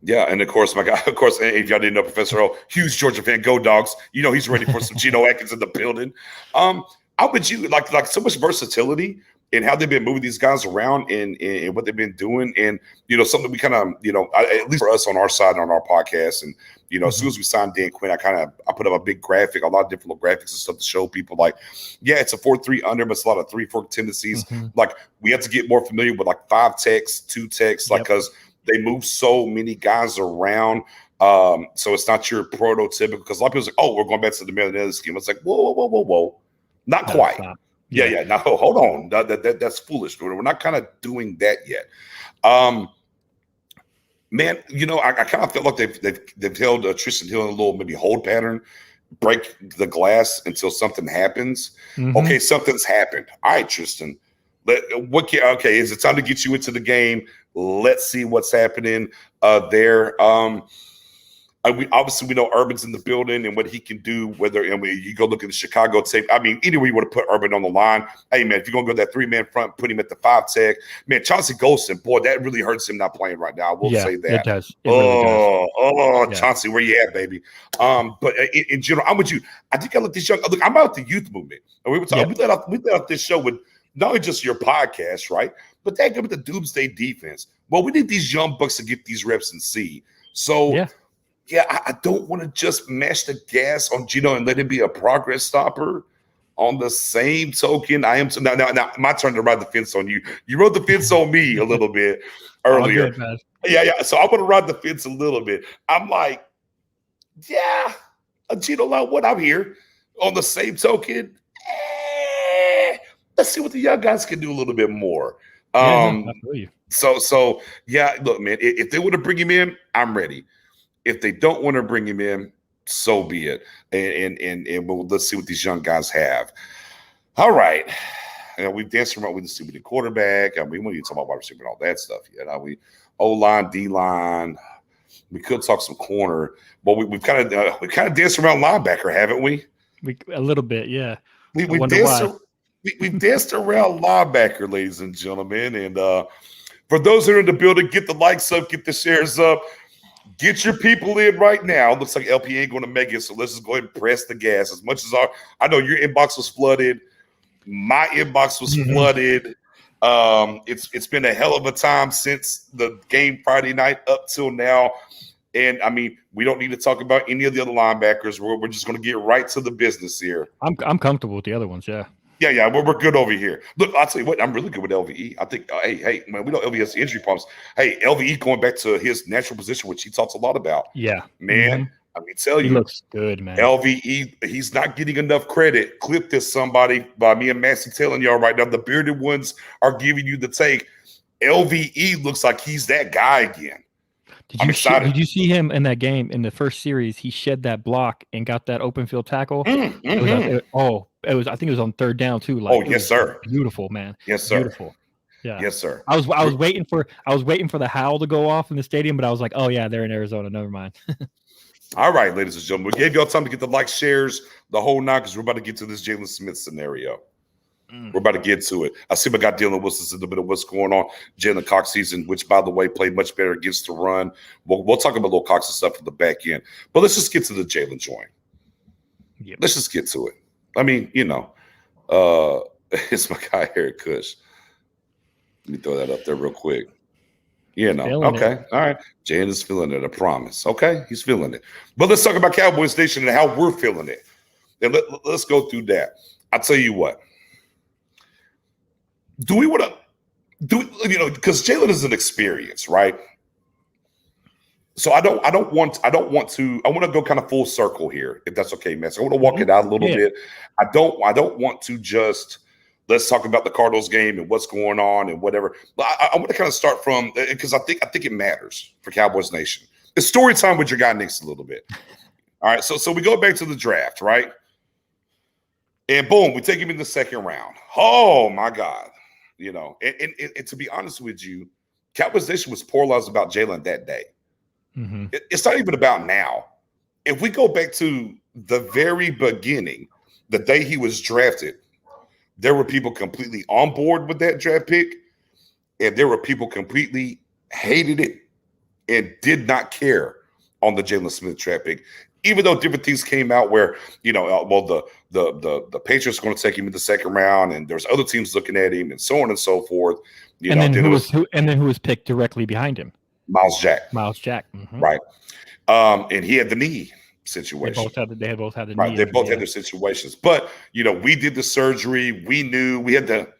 Yeah, and of course, my guy, if y'all didn't know, Professor O, huge Georgia fan, go Dogs. He's ready for some Geno Atkins in the building. I would you like so much versatility in how they've been moving these guys around and what they've been doing. And, something we kind of, at least for us on our side, on our podcast. And, as soon as we signed Dan Quinn, I put up a big graphic, a lot of different little graphics and stuff to show people like, yeah, it's a 4-3 under, but it's a lot of 3-4 tendencies. Like we have to get more familiar with like 5 techs, 2 techs, like, cause they move so many guys around. So it's not your prototypical, because a lot of people say, oh, we're going back to the Marinelli scheme. It's like, whoa. Not quite. Yeah. Now hold on. That's foolish. We're not kind of doing that yet. Man, I kind of feel like they've held Tristan Hill in a little maybe hold pattern, break the glass until something happens. Okay, something's happened. All right, Tristan. Okay, is it time to get you into the game? Let's see what's happening there. We know Urban's in the building and what he can do. Whether you go look at the Chicago tape. I mean, anywhere you want to put Urban on the line. Hey man, if you're gonna go that 3-man front, put him at the 5 tech. Man, Chauncey Golston, boy, that really hurts him not playing right now. I will say that. It does. It really does. Chauncey, where you at, baby? But in general, I'm with you. I think I look this young. Look, I'm about the youth movement, and we were talking. We let out this show with not only just your podcast, right? But that with the Doomsday defense. Well, we need these young bucks to get these reps and see. So. Yeah, I don't want to just mash the gas on Geno and let him be a progress stopper. On the same token, I am now my turn to ride the fence on you. You rode the fence on me a little bit earlier. Good, yeah. So I want to ride the fence a little bit. I'm like, yeah, Geno, what I'm here. On the same token, let's see what the young guys can do a little bit more. So yeah, look, man, if they want to bring him in, I'm ready. If they don't want to bring him in, so be it. And let's see what these young guys have. All right. We've danced around with the stupid quarterback. We won't even talk about wide receiver and all that stuff yet. We O-line, D-line. We could talk some corner, but we've kind of danced around linebacker, haven't we? A little bit, yeah. We've danced around linebacker, ladies and gentlemen. And for those who are in the building, get the likes up, get the shares up. Get your people in right now. Looks like LP ain't going to make it, so let's just go ahead and press the gas. As much as I know your inbox was flooded, my inbox was flooded. It's been a hell of a time since the game Friday night up till now. And I mean, we don't need to talk about any of the other linebackers. We're just going to get right to the business here. I'm comfortable with the other ones, yeah. Yeah, we're good over here. Look, I'll tell you what, I'm really good with LVE. I think, hey, man, we know LVE has injury problems. Hey, LVE going back to his natural position, which he talks a lot about. Yeah. Man, I mean, tell you. He looks good, man. LVE, he's not getting enough credit. Clip this, somebody, by me and Massey telling y'all right now. The bearded ones are giving you the take. LVE looks like he's that guy again. Did you see him in that game in the first series? He shed that block and got that open field tackle. I think it was on 3rd down too. Yes, sir. Beautiful, man. Yes, sir. Beautiful. Yeah. Yes, sir. I was waiting for the howl to go off in the stadium, but I was like, oh yeah, they're in Arizona. Never mind. All right, ladies and gentlemen, we gave y'all time to get the likes, shares, the whole nine, because we're about to get to this Jalen Smith scenario. We're about to get to it. I see we got Dylan Wilson's in the middle of what's going on. Jalen Cox season, which, by the way, played much better against the run. We'll talk about little Cox and stuff from the back end. But let's just get to the Jalen joint. Yep. Let's just get to it. I mean, it's my guy, Eric Kush. Let me throw that up there real quick. Okay. All right. Jalen is feeling it, I promise. Okay. He's feeling it. But let's talk about Cowboys Nation and how we're feeling it. And let's go through that. I'll tell you what. Do we want to because Jalen is an experience, right? So I want to go kind of full circle here, if that's okay, man. So I want to walk it out a little bit. I don't want to just let's talk about the Cardinals game and what's going on and whatever. I want to kind of start from, because I think it matters for Cowboys Nation. It's story time with your guy Nick's a little bit. All right, so we go back to the draft, right? And boom, we take him in the 2nd round. Oh my God. And to be honest with you, Cowboys Nation was polarized about Jalen that day. It's not even about now. If we go back to the very beginning, the day he was drafted, there were people completely on board with that draft pick, and there were people completely hated it and did not care on the Jalen Smith draft pick. Even though different things came out where, the Patriots are going to take him in the 2nd round, and there's other teams looking at him, and so on and so forth. Who was picked directly behind him? Miles Jack. Mm-hmm. Right. And he had the knee situation. They both had the right. knee. They both had their situations. But, we did the surgery. We knew we had the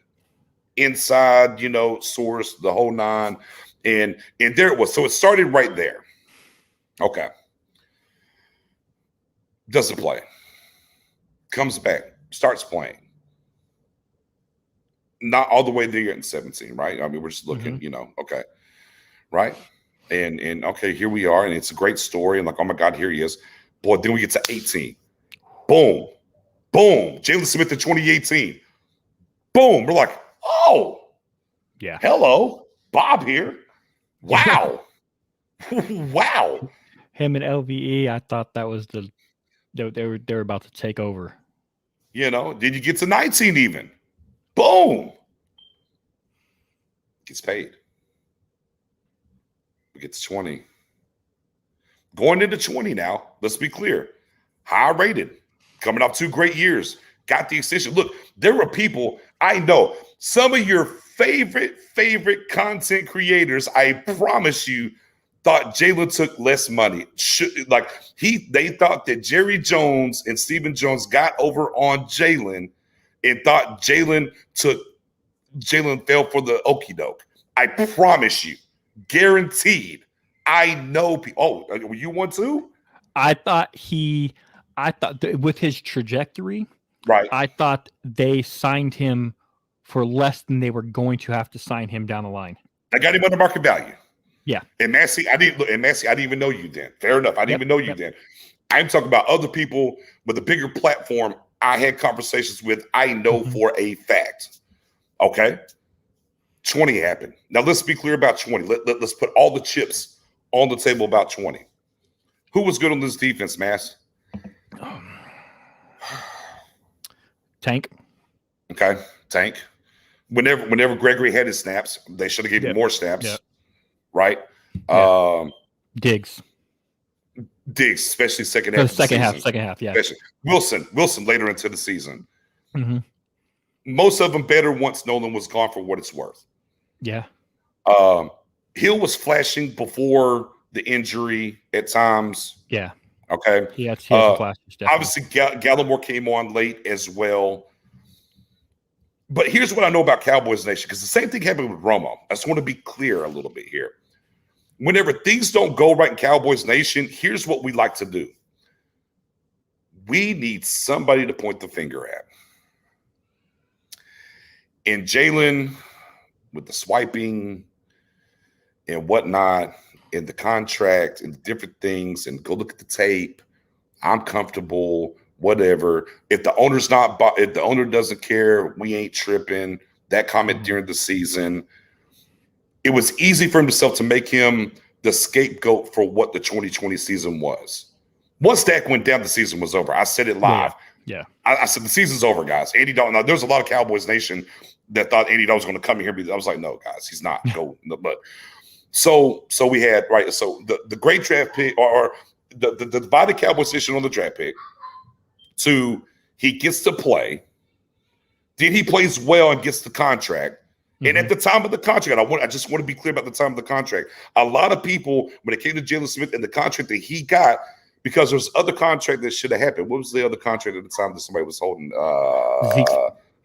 inside, source, the whole nine. And there it was. So it started right there. Okay. Doesn't play. Comes back. Starts playing. Not all the way there in 17, right? I mean, we're just looking, okay. Right? And okay, here we are. And it's a great story. And like, oh my God, here he is. Boy, then we get to 18. Boom. Boom. Jalen Smith in 2018. Boom. We're like, oh. Yeah. Hello. Bob here. Wow. Wow. Him and LVE, I thought that was they were about to take over. Did you get to 19 even? Boom. Gets paid. We get to 20. Going into 20 now, let's be clear. High rated. Coming off 2 great years. Got the extension. Look, there were people, I know, some of your favorite content creators, I promise you, thought Jalen took less money. They thought that Jerry Jones and Stephen Jones got over on Jalen and thought Jalen fell for the okie doke. I promise you, guaranteed. I know people. Oh, were you one too? I thought with his trajectory, right? I thought they signed him for less than they were going to have to sign him down the line. I got him under market value. Yeah. And Massey, I didn't even know you then. Fair enough. I didn't even know you then. I'm talking about other people with a bigger platform I had conversations with. I know for a fact. Okay. 20 happened. Now let's be clear about 20. Let's put all the chips on the table about 20. Who was good on this defense, Mass? Tank. Okay. Tank. Whenever Gregory had his snaps, they should have given him more snaps. Yep. Right? Yeah. Diggs, especially second half. Second half, yeah. Especially Wilson later into the season. Mm-hmm. Most of them better once Nolan was gone for what it's worth. Yeah. Hill was flashing before the injury at times. Yeah. Okay. He had flashes. Definitely. Obviously, Gallimore came on late as well. But here's what I know about Cowboys Nation, because the same thing happened with Romo. I just want to be clear a little bit here. Whenever things don't go right in Cowboys Nation, here's what we like to do. We need somebody to point the finger at. And Jalen, with the swiping and whatnot, and the contract and the different things, and go look at the tape, I'm comfortable. Whatever. If the owner doesn't care, we ain't tripping. That comment during the season, it was easy for himself to make him the scapegoat for what the 2020 season was. Once Dak went down, the season was over. I said it live. Yeah. I said the season's over, guys. Andy Dalton. Now, there's a lot of Cowboys Nation that thought Andy Dalton was going to come here. I was like, no, guys, he's not. Go, but so we had right. So the great draft pick or the divided Cowboys decision on the draft pick. To he gets to play, then he plays well and gets the contract. And at the time of the contract, I just want to be clear about the time of the contract. A lot of people, when it came to Jalen Smith and the contract that he got, because there's other contract that should have happened. What was the other contract at the time that somebody was holding?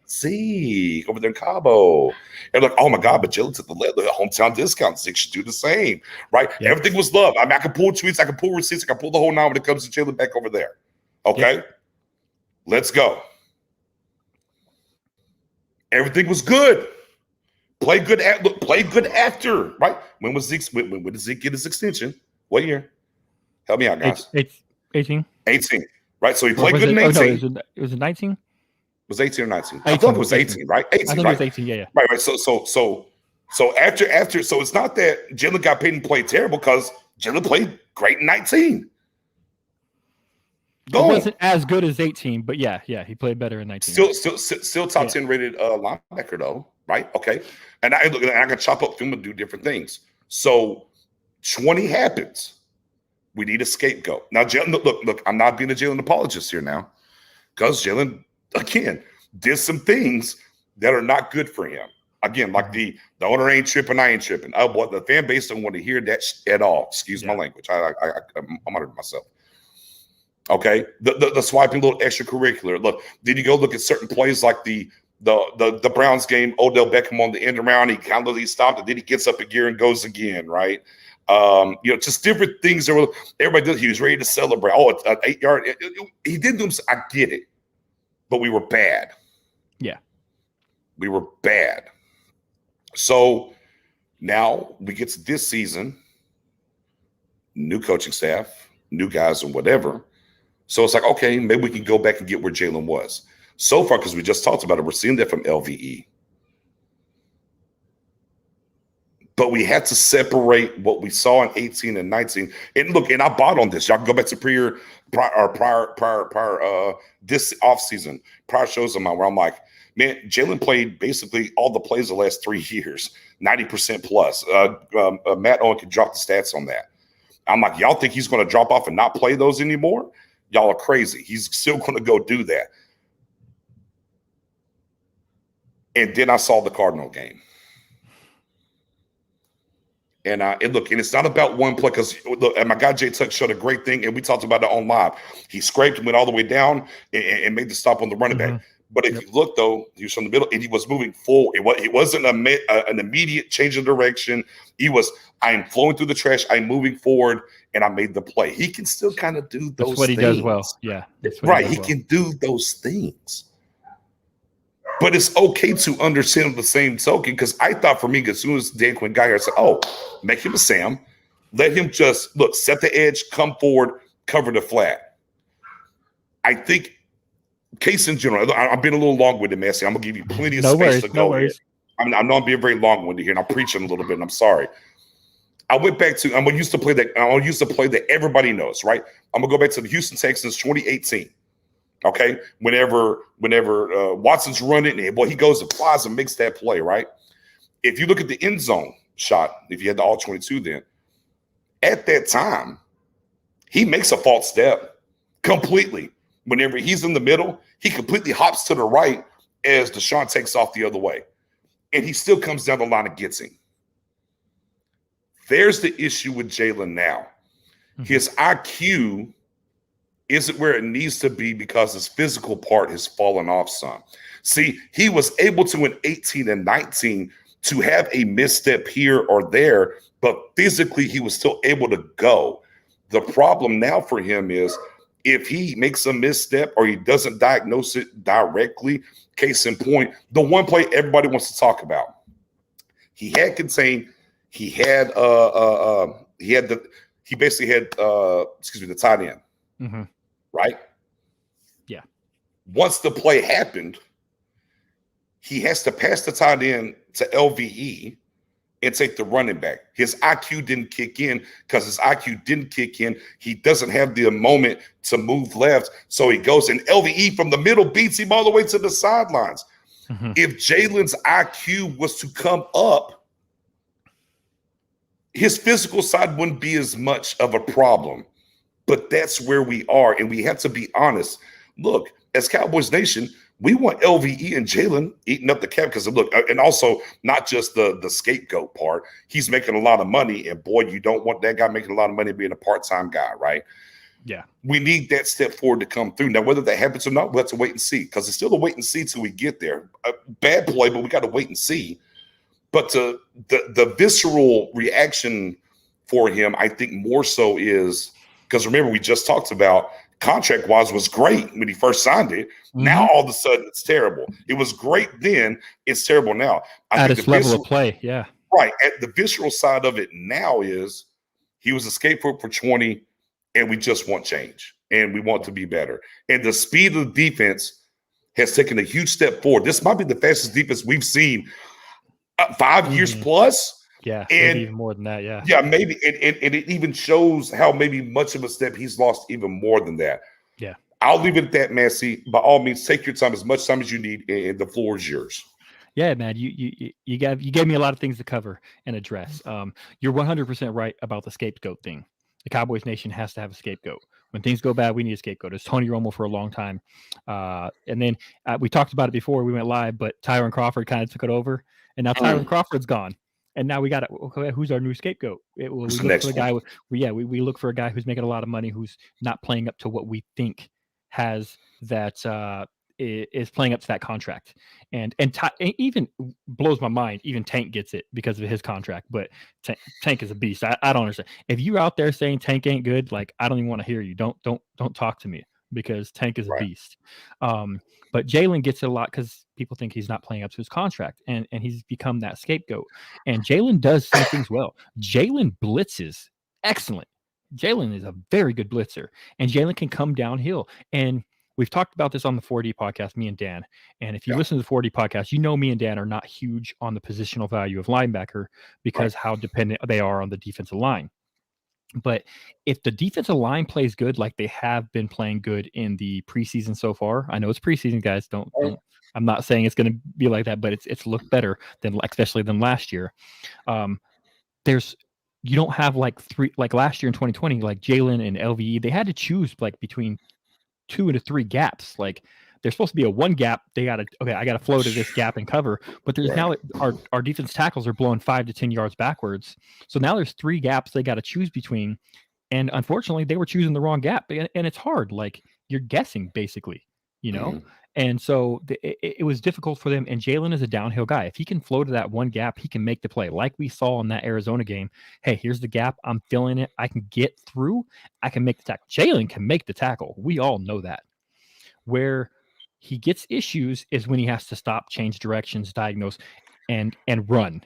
Zeke over there in Cabo. And like, oh my God, but Jalen took the hometown discount. Zeke should do the same, right? Yep. Everything was love. I can pull tweets, I can pull receipts, I can pull the whole nine when it comes to Jalen back over there. Okay. Yep. Let's go. Everything was good. Play good after, right? When did Zeke get his extension? What year? Help me out, guys. 18. 18, right? So he played good in 18. No, it was 19? It was 18 or 19. 18, I thought it was 18, right? 18, I think right? It was 18, yeah. Right. So after, so it's not that Jalen got paid and played terrible, because Jalen played great in 19. It wasn't as good as 18, but yeah, he played better in 19. Still top 10 rated linebacker though, right? Okay, and I can chop up film and do different things. So 20 happens. We need a scapegoat now. Jalen, look, I'm not being a Jalen apologist here now, because Jalen again did some things that are not good for him. Again, like the owner ain't tripping, I ain't tripping. Oh boy, the fan base don't want to hear that at all. Excuse my language. I'm under myself. Okay, the swiping little extracurricular. Look, did you go look at certain plays like the Browns game? Odell Beckham on the end around, he stopped, and then he gets up a gear and goes again, right? Just different things. Everybody did. He was ready to celebrate. Oh, it's an 8-yard. He didn't do them. I get it, but we were bad. Yeah, we were bad. So now we get to this season, new coaching staff, new guys, and whatever. So it's like, okay, maybe we can go back and get where Jalen was. So far, because we just talked about it, we're seeing that from LVE. But we had to separate what we saw in 18 and 19. And look, and I bought on this. Y'all can go back to prior this offseason, prior shows of mine where I'm like, man, Jalen played basically all the plays the last 3 years, 90% plus. Matt Owen can drop the stats on that. I'm like, y'all think he's going to drop off and not play those anymore? Y'all are crazy. He's still going to go do that. And then I saw the Cardinal game. And look, and it's not about one play because and my guy Jay Tuck showed a great thing, and we talked about it on live. He scraped and went all the way down and made the stop on the running back. But if you look, though, he was from the middle and he was moving forward. It wasn't an immediate change of direction. I'm flowing through the trash. I'm moving forward, and I made the play. He can still kind of do those things. That's what he does well. Yeah. Right. He can do those things. But it's okay to understand the same token because I thought for me, as soon as Dan Quinn got here, I said, oh, make him a Sam. Let him just, set the edge, come forward, cover the flat. I think, case in general, I've been a little long-winded, Massey. I'm going to give you plenty of space to go here. I know I'm being very long-winded here, and I'm preaching a little bit, and I'm sorry. I went back to, I'm used to play that everybody knows, right? I'm going to go back to the Houston Texans 2018. Okay, whenever Watson's running, and he goes and flies and makes that play, right? If you look at the end zone shot, if you had the all 22 then, at that time, he makes a false step completely. Whenever he's in the middle, he completely hops to the right as Deshaun takes off the other way. And he still comes down the line and gets him. There's the issue with Jalen now. His IQ isn't where it needs to be because his physical part has fallen off some. See, he was able to in 18 and 19 to have a misstep here or there, but physically he was still able to go. The problem now for him is if he makes a misstep or he doesn't diagnose it directly, case in point, the one play everybody wants to talk about. He had contained, he basically had the tight end. Mm-hmm. Right? Yeah. Once the play happened, he has to pass the tight end to LVE and take the running back. His IQ didn't kick in because his IQ didn't kick in. He doesn't have the moment to move left. So he goes and LVE from the middle beats him all the way to the sidelines. Mm-hmm. If Jalen's IQ was to come up, his physical side wouldn't be as much of a problem. But that's where we are, and we have to be honest. Look, as Cowboys Nation, we want LVE and Jalen eating up the cap because look, and also not just the scapegoat part. He's making a lot of money, and boy, you don't want that guy making a lot of money being a part-time guy, right? Yeah. We need that step forward to come through. Now, whether that happens or not, we'll have to wait and see because it's still a wait and see till we get there. A bad play, but we got to wait and see. But the visceral reaction for him, I think more so is – because remember, we just talked about contract-wise was great when he first signed it. Mm-hmm. Now, all of a sudden, it's terrible. It was great then. It's terrible now. At its level of play, yeah. Right. At the visceral side of it now is he was a scapegoat for 20, and we just want change, and we want to be better. And the speed of the defense has taken a huge step forward. This might be the fastest defense we've seen 5 years plus. Yeah, and even more than that, yeah. Yeah, maybe. And it even shows how maybe much of a step he's lost even more than that. Yeah. I'll leave it at that, Massey. By all means, take your time, as much time as you need, and the floor is yours. Yeah, man, you gave me a lot of things to cover and address. You're 100% right about the scapegoat thing. The Cowboys Nation has to have a scapegoat. When things go bad, we need a scapegoat. It's Tony Romo for a long time. And then we talked about it before we went live, but Tyron Crawford kind of took it over, and now Tyron Crawford's gone. And now we got who's our new scapegoat? We look for a guy who's making a lot of money, who's not playing up to what we think has that is playing up to that contract. And even blows my mind. Even Tank gets it because of his contract. But Tank is a beast. I don't understand. If you're out there saying Tank ain't good, like I don't even want to hear you. Don't talk to me because Tank is a beast. But Jalen gets it a lot because people think he's not playing up to his contract, and he's become that scapegoat. And Jalen does some things well. Jalen blitzes excellent. Jalen is a very good blitzer, and Jalen can come downhill. And we've talked about this on the 4D podcast, me and Dan. And if you listen to the 4D podcast, you know me and Dan are not huge on the positional value of linebacker because how dependent they are on the defensive line. But if the defensive line plays good, like they have been playing good in the preseason so far, I know it's preseason, guys. Don't. I'm not saying it's going to be like that, but it's looked better than, especially than last year. You don't have like last year in 2020, like Jalen and LVE, they had to choose like between 2 to 3 gaps. Like there's supposed to be a 1 gap. I got to flow to this gap and cover. But there's now our defense tackles are blowing 5 to 10 yards backwards. So now there's 3 gaps they got to choose between. And unfortunately, they were choosing the wrong gap. And it's hard. Like you're guessing basically, And so it was difficult for them. And Jalen is a downhill guy. If he can flow to that 1 gap, he can make the play. Like we saw in that Arizona game. Hey, here's the gap. I'm filling it. I can get through. I can make the tackle. Jalen can make the tackle. We all know that. Where he gets issues is when he has to stop, change directions, diagnose, and run.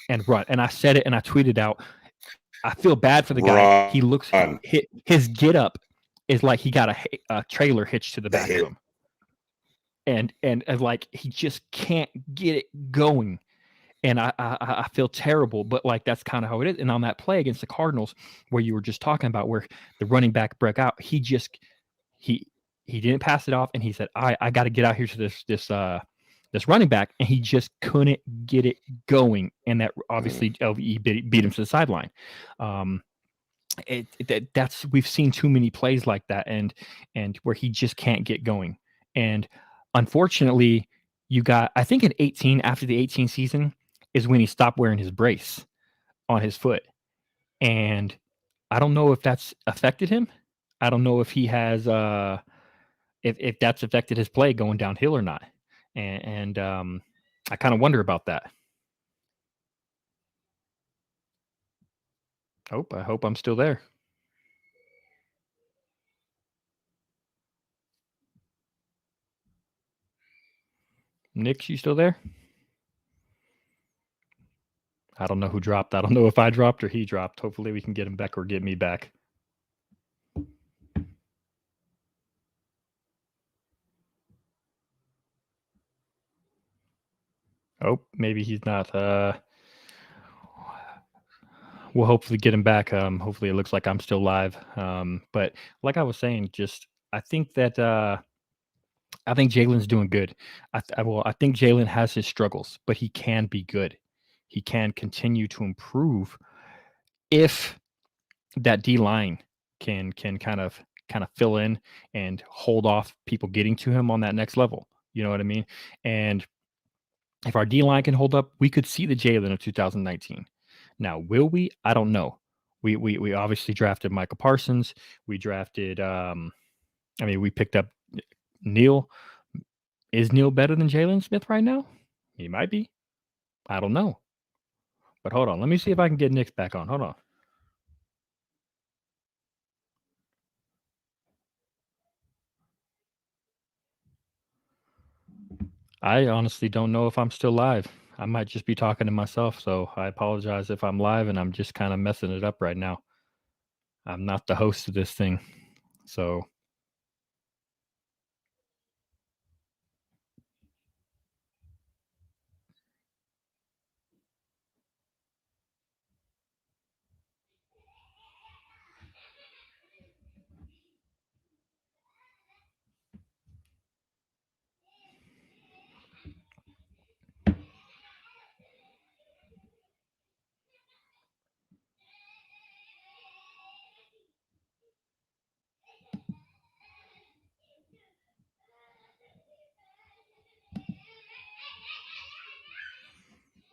And I said it and I tweeted out, I feel bad for the guy. He looks, his get up is like he got a trailer hitched to the back of him. And like he just can't get it going. And I feel terrible, but like that's kind of how it is. And on that play against the Cardinals, where you were just talking about, where the running back broke out, he didn't pass it off, and he said, I got to get out here to this running back, and he just couldn't get it going, and that obviously LVE beat him to the sideline. We've seen too many plays like that, and where he just can't get going. And unfortunately, I think in 18, after the 18 season is when he stopped wearing his brace on his foot, and I don't know if that's affected him. I don't know if he has if that's affected his play going downhill or not. And I kind of wonder about that. I hope I'm still there. Nick, you still there? I don't know who dropped. I don't know if I dropped or he dropped. Hopefully we can get him back or get me back. Oh, maybe he's not. We'll hopefully get him back. Hopefully it looks like I'm still live. But like I was saying, I think Jalen's doing good. I think Jalen has his struggles, but he can be good. He can continue to improve if that D line can kind of fill in and hold off people getting to him on that next level. You know what I mean? And if our D line can hold up, we could see the Jalen of 2019. Now, will we? I don't know. We obviously drafted Michael Parsons. We drafted. We picked up Neal. Is Neal better than Jalen Smith right now? He might be. I don't know. But hold on. Let me see if I can get Nick back on. Hold on. I honestly don't know if I'm still live. I might just be talking to myself, so I apologize if I'm live and I'm just kind of messing it up right now. I'm not the host of this thing, so.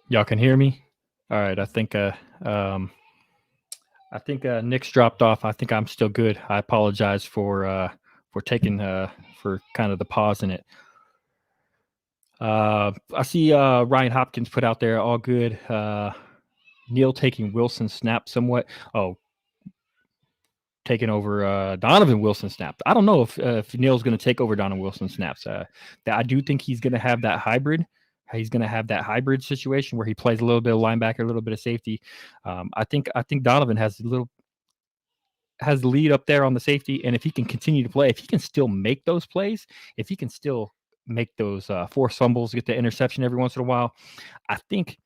Y'all can hear me? All right. I think Nick's dropped off. I think I'm still good. I apologize for taking for kind of the pause in it. I see Ryan Hopkins put out there, all good. Neal taking Wilson's snap somewhat. Oh, taking over Donovan Wilson snaps. I don't know if Neal's going to take over Donovan Wilson snaps. I do think he's going to have that hybrid. He's going to have that hybrid situation where he plays a little bit of linebacker, a little bit of safety. I think Donovan has has the lead up there on the safety, and if he can continue to play, if he can still make those plays, if he can still make those forced fumbles, get the interception every once in a while, I think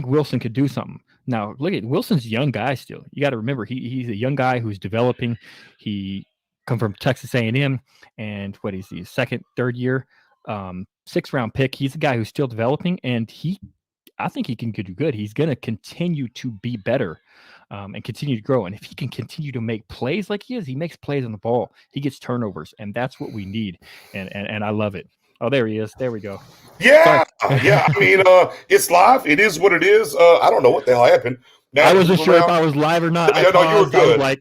Wilson could do something. Now, look at Wilson's a young guy still. You got to remember he's a young guy who's developing. He come from Texas A&M, and what is he, second, third year, 6th round pick. He's a guy who's still developing, and I think he can do good. He's going to continue to be better and continue to grow. And if he can continue to make plays like he makes plays on the ball. He gets turnovers, and that's what we need. And I love it. Oh, there he is. There we go. Yeah, yeah. I mean, it's live. It is what it is. I don't know what the hell happened. Now, I wasn't sure if I was live or not. Yeah, no, you were good. Yeah.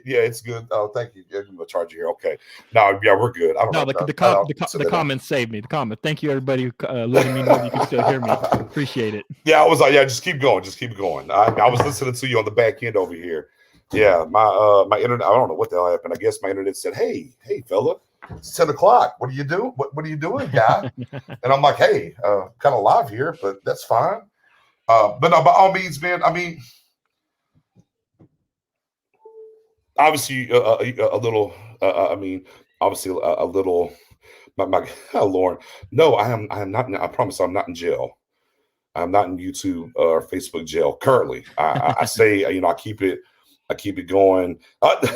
It's good. Oh, thank you. I'm gonna charge you here. Okay. No, yeah, we're good. I don't know. The comments saved me. The comment. Thank you, everybody, letting me know you can still hear me. Appreciate it. Yeah, I was like, just keep going. Just keep going. I was listening to you on the back end over here. Yeah, my internet. I don't know what the hell happened. I guess my internet said, "Hey, fella, it's 10 o'clock. What are you doing? What are you doing, guy?" And I'm like, "Hey, kind of live here, but that's fine." But no, by all means, man. I mean, obviously, a little. Obviously, a little. My Lauren. No, I am not. I promise, I'm not in jail. I'm not in YouTube or Facebook jail currently. I say, I keep it going. They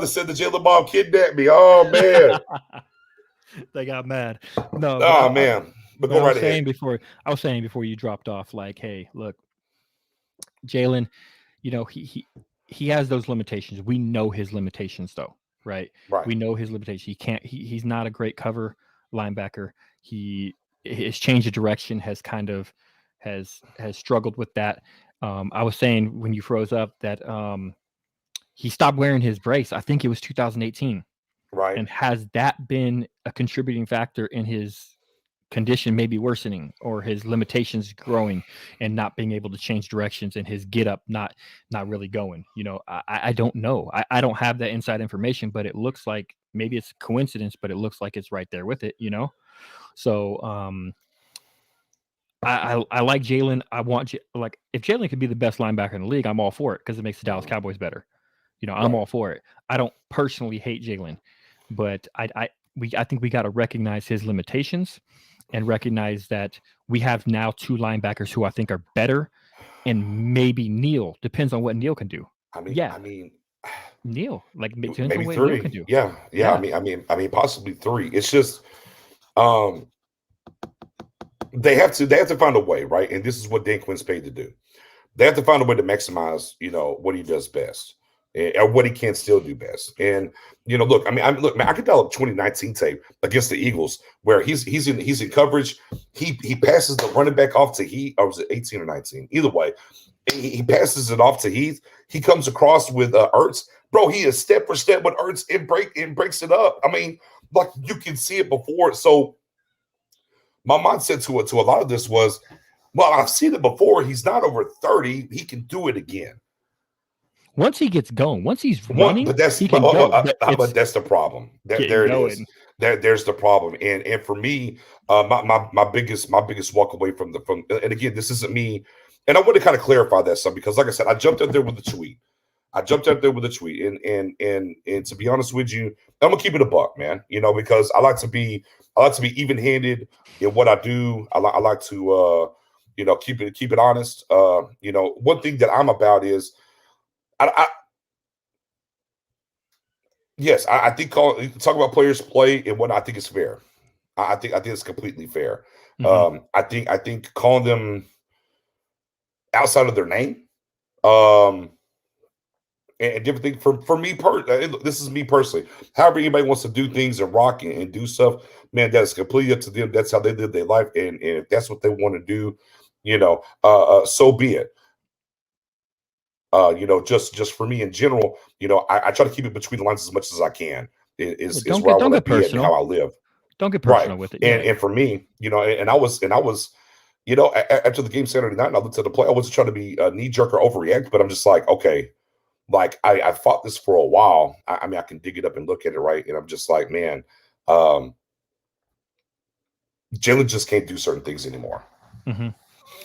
said the jailer mom kidnapped me. Oh man, they got mad. No, man. But go right ahead. I was saying before you dropped off, like, hey, look, Jalen, he has those limitations. We know his limitations, though, right? Right. We know his limitations. He's not a great cover linebacker. His change of direction has kind of has struggled with that. I was saying when you froze up that he stopped wearing his brace. I think it was 2018. Right. And has that been a contributing factor in his condition maybe worsening, or his limitations growing and not being able to change directions, and his get up not really going? I don't know. I don't have that inside information, but it looks like maybe it's a coincidence, but it looks like it's right there with it, So I like Jalen. I want if Jalen could be the best linebacker in the league, I'm all for it, because it makes the Dallas Cowboys better. I'm all for it. I don't personally hate Jalen, but I think we got to recognize his limitations and recognize that we have now 2 linebackers who I think are better, and maybe Neal. Depends on what Neal can do. I mean, Neal, like maybe 3. Neal can do. Yeah. I mean, possibly 3. It's just, they have to find a way, right? And this is what Dan Quinn's paid to do. They have to find a way to maximize, what he does best, or what he can still do best. And look, man, I could dial up 2019 tape against the Eagles where he's in coverage. He passes the running back off to Heath, or was it 18 or 19? Either way, he passes it off to Heath. He comes across with Ertz. Bro, he is step for step with Ertz and breaks it up. I mean, like, you can see it before. So my mindset to a lot of this was, well, I've seen it before. He's not over 30. He can do it again. Once he gets going, once he's running, but that's he can go. But that's the problem. There it is. There's the problem. And for me, my biggest walk away from and again, this isn't me. And I want to kind of clarify that some, because like I said, I jumped out there with a tweet. And to be honest with you, I'm gonna keep it a buck, man. Because I like to be even-handed in what I do. I like to keep it honest. One thing that I'm about is, I think talk about players' play and what I think is fair. I think it's completely fair. Mm-hmm. I think calling them outside of their name, and different things for me. This is me personally. However anybody wants to do things and rock and do stuff, man, that's completely up to them. That's how they live their life, and if that's what they want to do, so be it. Just for me in general, I try to keep it between the lines as much as I can. Is where I want to be and how I live. Don't get personal with it. And for me, and I was, after the game Saturday night, and I looked at the play, I wasn't trying to be knee jerk or overreact, but I'm just like, okay, like I fought this for a while. I mean, I can dig it up and look at it, right? And I'm just like, man, Jalen just can't do certain things anymore. Mm-hmm.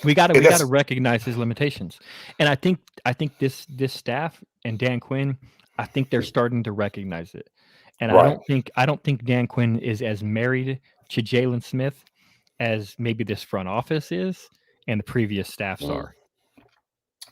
We got to recognize his limitations, and I think this staff and Dan Quinn, I think they're starting to recognize it. And Right. I don't think Dan Quinn is as married to Jalen Smith as maybe this front office is and the previous staffs are.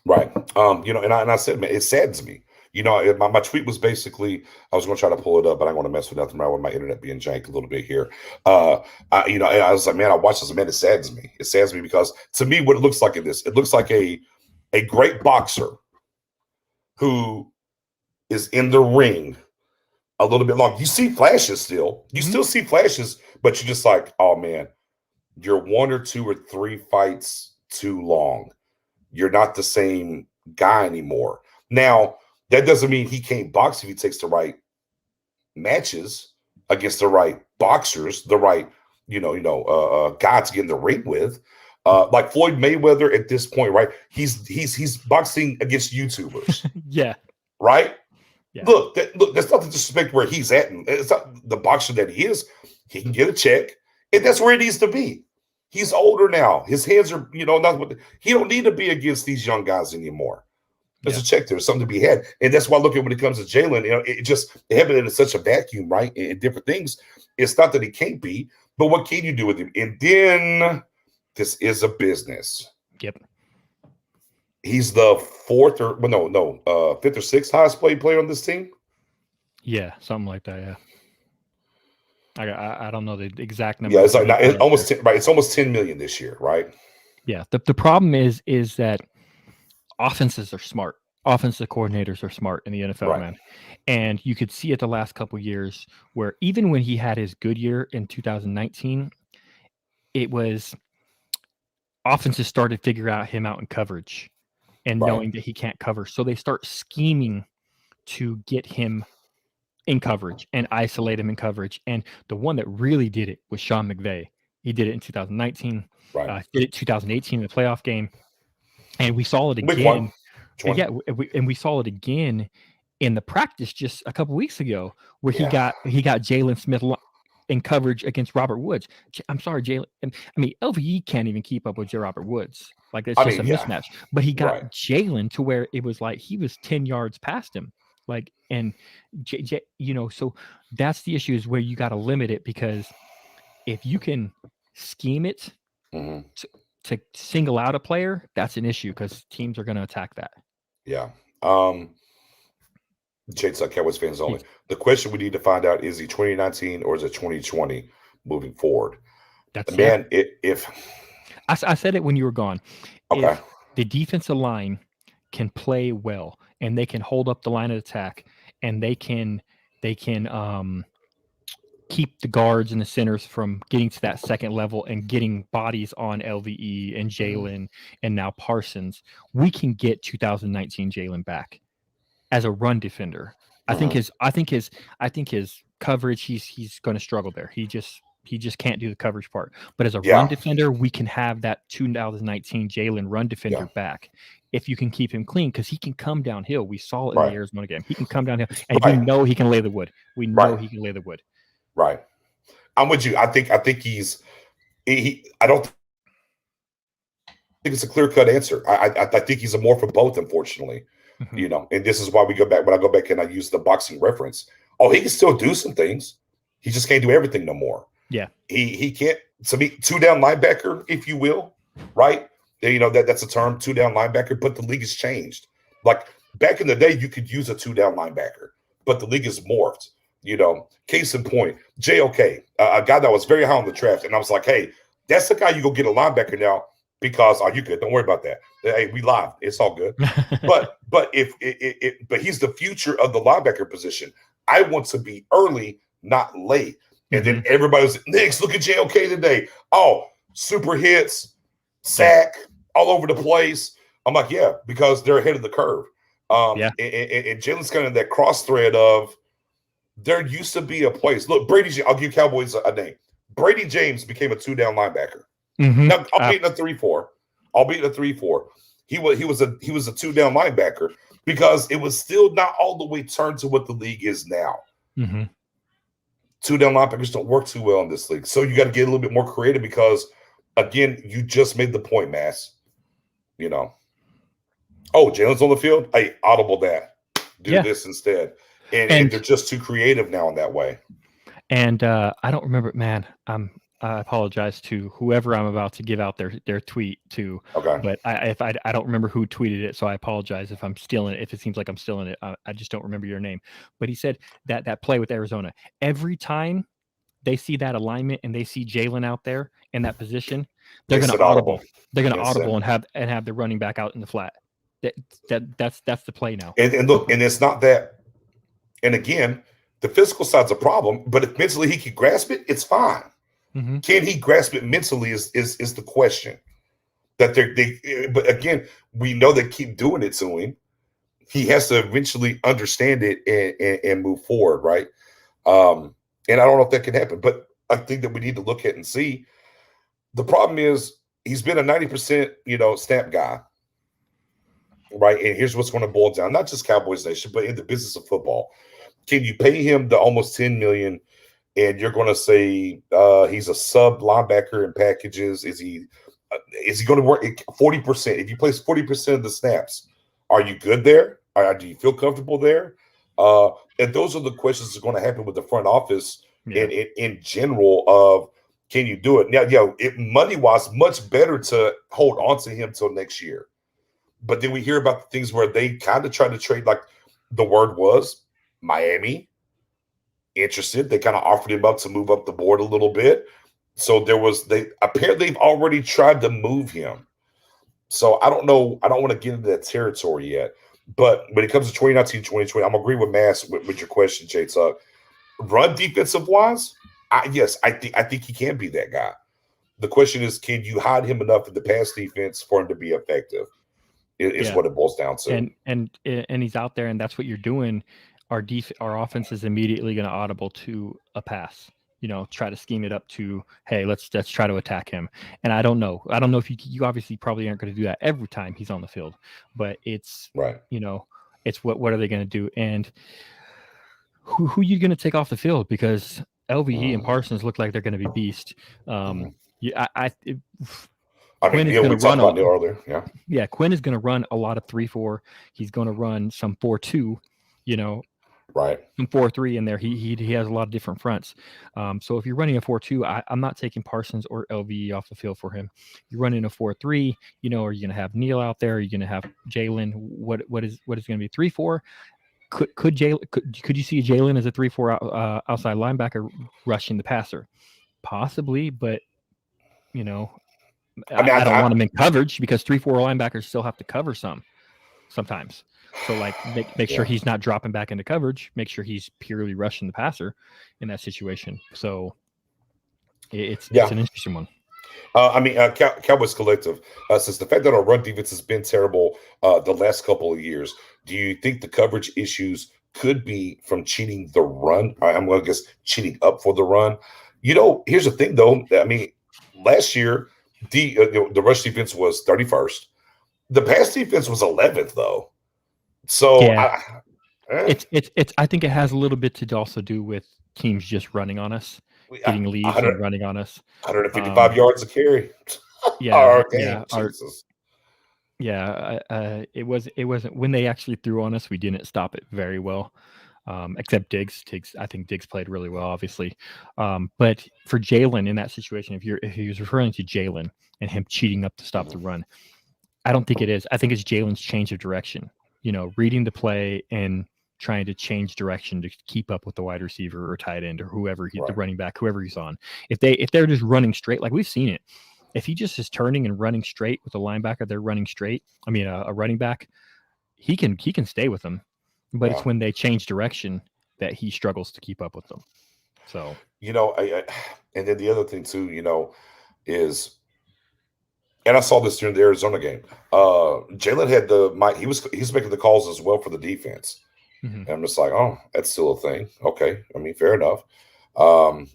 Right. And I said, man, it saddens me. My tweet was basically, I was going to try to pull it up, but I don't want to mess with nothing around with my internet being jank a little bit here. I was like, man, I watched this, man, it saddens me. It saddens me because to me, what it looks like in this, it looks like a great boxer who is in the ring a little bit long. You see flashes still. You still see flashes, but you're just like, oh, man, you're 1 or 2 or 3 fights too long. You're not the same guy anymore. Now, that doesn't mean he can't box if he takes the right matches against the right boxers, the right, guy to get in the ring with. Like Floyd Mayweather at this point, right? He's boxing against YouTubers. Yeah. Right? Yeah. Look, that's not to disrespect where he's at. And it's not the boxer that he is. He can get a check, and that's where it needs to be. He's older now. His hands are, he don't need to be against these young guys anymore. There's a check there, something to be had. And that's why I look at when it comes to Jalen, it happened in such a vacuum, right? In different things. It's not that he can't be, but what can you do with him? And then this is a business. Yep. He's the fifth or sixth highest paid player on this team. Yeah, something like that. Yeah. I don't know the exact number. Yeah, it's like it's almost 10, right. It's almost 10 million this year, right? Yeah. The problem is that offenses are smart. Offensive coordinators are smart in the NFL, right, man. And you could see it the last couple of years where even when he had his good year in 2019, it was offenses started figuring him out in coverage and knowing that he can't cover. So they start scheming to get him in coverage and isolate him in coverage. And the one that really did it was Sean McVay. He did it in 2019. Did it 2018 in the playoff game. And we saw it again. Yeah, and we saw it again in the practice just a couple weeks ago where he got Jalen Smith in coverage against Robert Woods. I'm sorry, Jalen. I mean, LVE can't even keep up with Robert Woods. Like, it's just a mismatch. But he got Jalen to where it was like he was 10 yards past him. Like, and so that's the issue, is where you got to limit it, because if you can scheme it to single out a player, that's an issue because teams are going to attack that. Yeah. Jade's like Cowboys fans only. The question we need to find out, is he 2019 or is it 2020 moving forward? That's man. If I said it when you were gone, okay, if the defensive line can play well and they can hold up the line of attack and they can keep the guards and the centers from getting to that second level and getting bodies on LVE and Jalen and now Parsons, we can get 2019 Jalen back as a run defender. I think his coverage, he's going to struggle there. He just can't do the coverage part. But as a run defender, we can have that 2019 Jalen run defender back if you can keep him clean, because he can come downhill. We saw it in the Arizona game. He can come downhill, and we know he can lay the wood. We know he can lay the wood. Right. I'm with you. I think he's I don't think it's a clear-cut answer. I think he's a more for both, unfortunately. And this is why we go back. When I go back and I use the boxing reference, he can still do some things. He just can't do everything no more. Yeah. He can't. To me, 2-down linebacker, if you will, right? That's a term, 2-down linebacker, but the league has changed. Like back in the day, you could use a 2-down linebacker, but the league has morphed. Case in point, JOK, a guy that was very high on the draft, and I was like, hey, that's the guy you go get a linebacker now, because you good, don't worry about that. Hey, we live, it's all good. but he's the future of the linebacker position. I want to be early, not late. And then everybody was, Knicks, look at JOK today. Oh, super hits, sack, all over the place. I'm like, yeah, because they're ahead of the curve. And Jalen's kind of that cross thread of, there used to be a place. Look, I'll give Cowboys a name. Brady James became a 2-down linebacker. Now, I'll be in a 3-4. He was a 2-down linebacker because it was still not all the way turned to what the league is now. 2-down linebackers don't work too well in this league. So you got to get a little bit more creative, because again, you just made the point, Mass. You know, oh, Jalen's on the field. Hey, audible that. Do this instead. And they're just too creative now in that way. And I don't remember, man. I apologize to whoever I'm about to give out their tweet to. Okay. But I don't remember who tweeted it, so I apologize if I'm stealing it. If it seems like I'm stealing it, I just don't remember your name. But he said that play with Arizona, every time they see that alignment and they see Jalen out there in that position, they're going to audible. They're going to audible and have the running back out in the flat. That's the play now. And look, and it's not that. And again, the physical side's a problem, but if mentally he can grasp it, it's fine. Mm-hmm. Can he grasp it mentally is the question. That but again, we know they keep doing it to him. He has to eventually understand it and move forward, right? And I don't know if that can happen, but I think that we need to look at and see. The problem is he's been a 90%, snap guy, right? And here's what's going to boil down: not just Cowboys Nation, but in the business of football. Can you pay him the almost $10 million, and you're going to say he's a sub linebacker in packages? Is he going to work 40%? If you place 40% of the snaps, are you good there? Do you feel comfortable there? And those are the questions that are going to happen with the front office in general of, can you do it? Now, money-wise, much better to hold on to him till next year. But then we hear about the things where they kind of try to trade, like the word was Miami interested. They kind of offered him up to move up the board a little bit. So apparently they've already tried to move him. So I don't know. I don't want to get into that territory yet. But when it comes to 2019, 2020, I'm agree with Mass with your question, Jay Tuck. Run defensive wise, yes, I think he can be that guy. The question is, can you hide him enough in the pass defense for him to be effective? Is what it boils down to. And he's out there, and that's what you're doing. Our offense is immediately going to audible to a pass. Try to scheme it up to, hey, let's try to attack him. And I don't know if you obviously probably aren't going to do that every time he's on the field, but it's right. It's what are they going to do? And who are you going to take off the field? Because LVE and Parsons look like they're going to be beast. Quinn is going to run earlier. Yeah. Quinn is going to run a lot of 3-4. He's going to run some 4-2. Right. Some 4-3 in there. He has a lot of different fronts. So if you're running a 4-2, I'm not taking Parsons or LVE off the field for him. You're running a 4-3. Are you going to have Neal out there? Are you going to have Jalen? What is going to be 3-4? Could you see Jalen as a 3-4 outside linebacker rushing the passer? Possibly, but I don't want him in coverage because 3-4 linebackers still have to cover sometimes. So make sure he's not dropping back into coverage. Make sure he's purely rushing the passer in that situation. So it's an interesting one. Cowboys Collective says the fact that our run defense has been terrible the last couple of years. Do you think the coverage issues could be from cheating the run? I'm going to guess cheating up for the run. Here's the thing though. Last year the rush defense was 31st. The pass defense was 11th though. So I think it has a little bit to also do with teams just running on us, getting leads and running on us. 155 yards a carry. It wasn't when they actually threw on us. We didn't stop it very well, except Diggs. I think Diggs played really well, obviously. But for Jalen in that situation, if he was referring to Jalen and him cheating up to stop the run, I don't think it is. I think it's Jalen's change of direction. Reading the play and trying to change direction to keep up with the wide receiver or tight end or whoever the running back, whoever he's on. If they're just running straight, like we've seen it, if he just is turning and running straight with a linebacker, they're running straight. A running back, he can stay with them, but it's when they change direction that he struggles to keep up with them. So and then the other thing too, is. And I saw this during the Arizona game. Jalen had he's making the calls as well for the defense. Mm-hmm. And I'm just like, oh, that's still a thing. Okay. Fair enough. I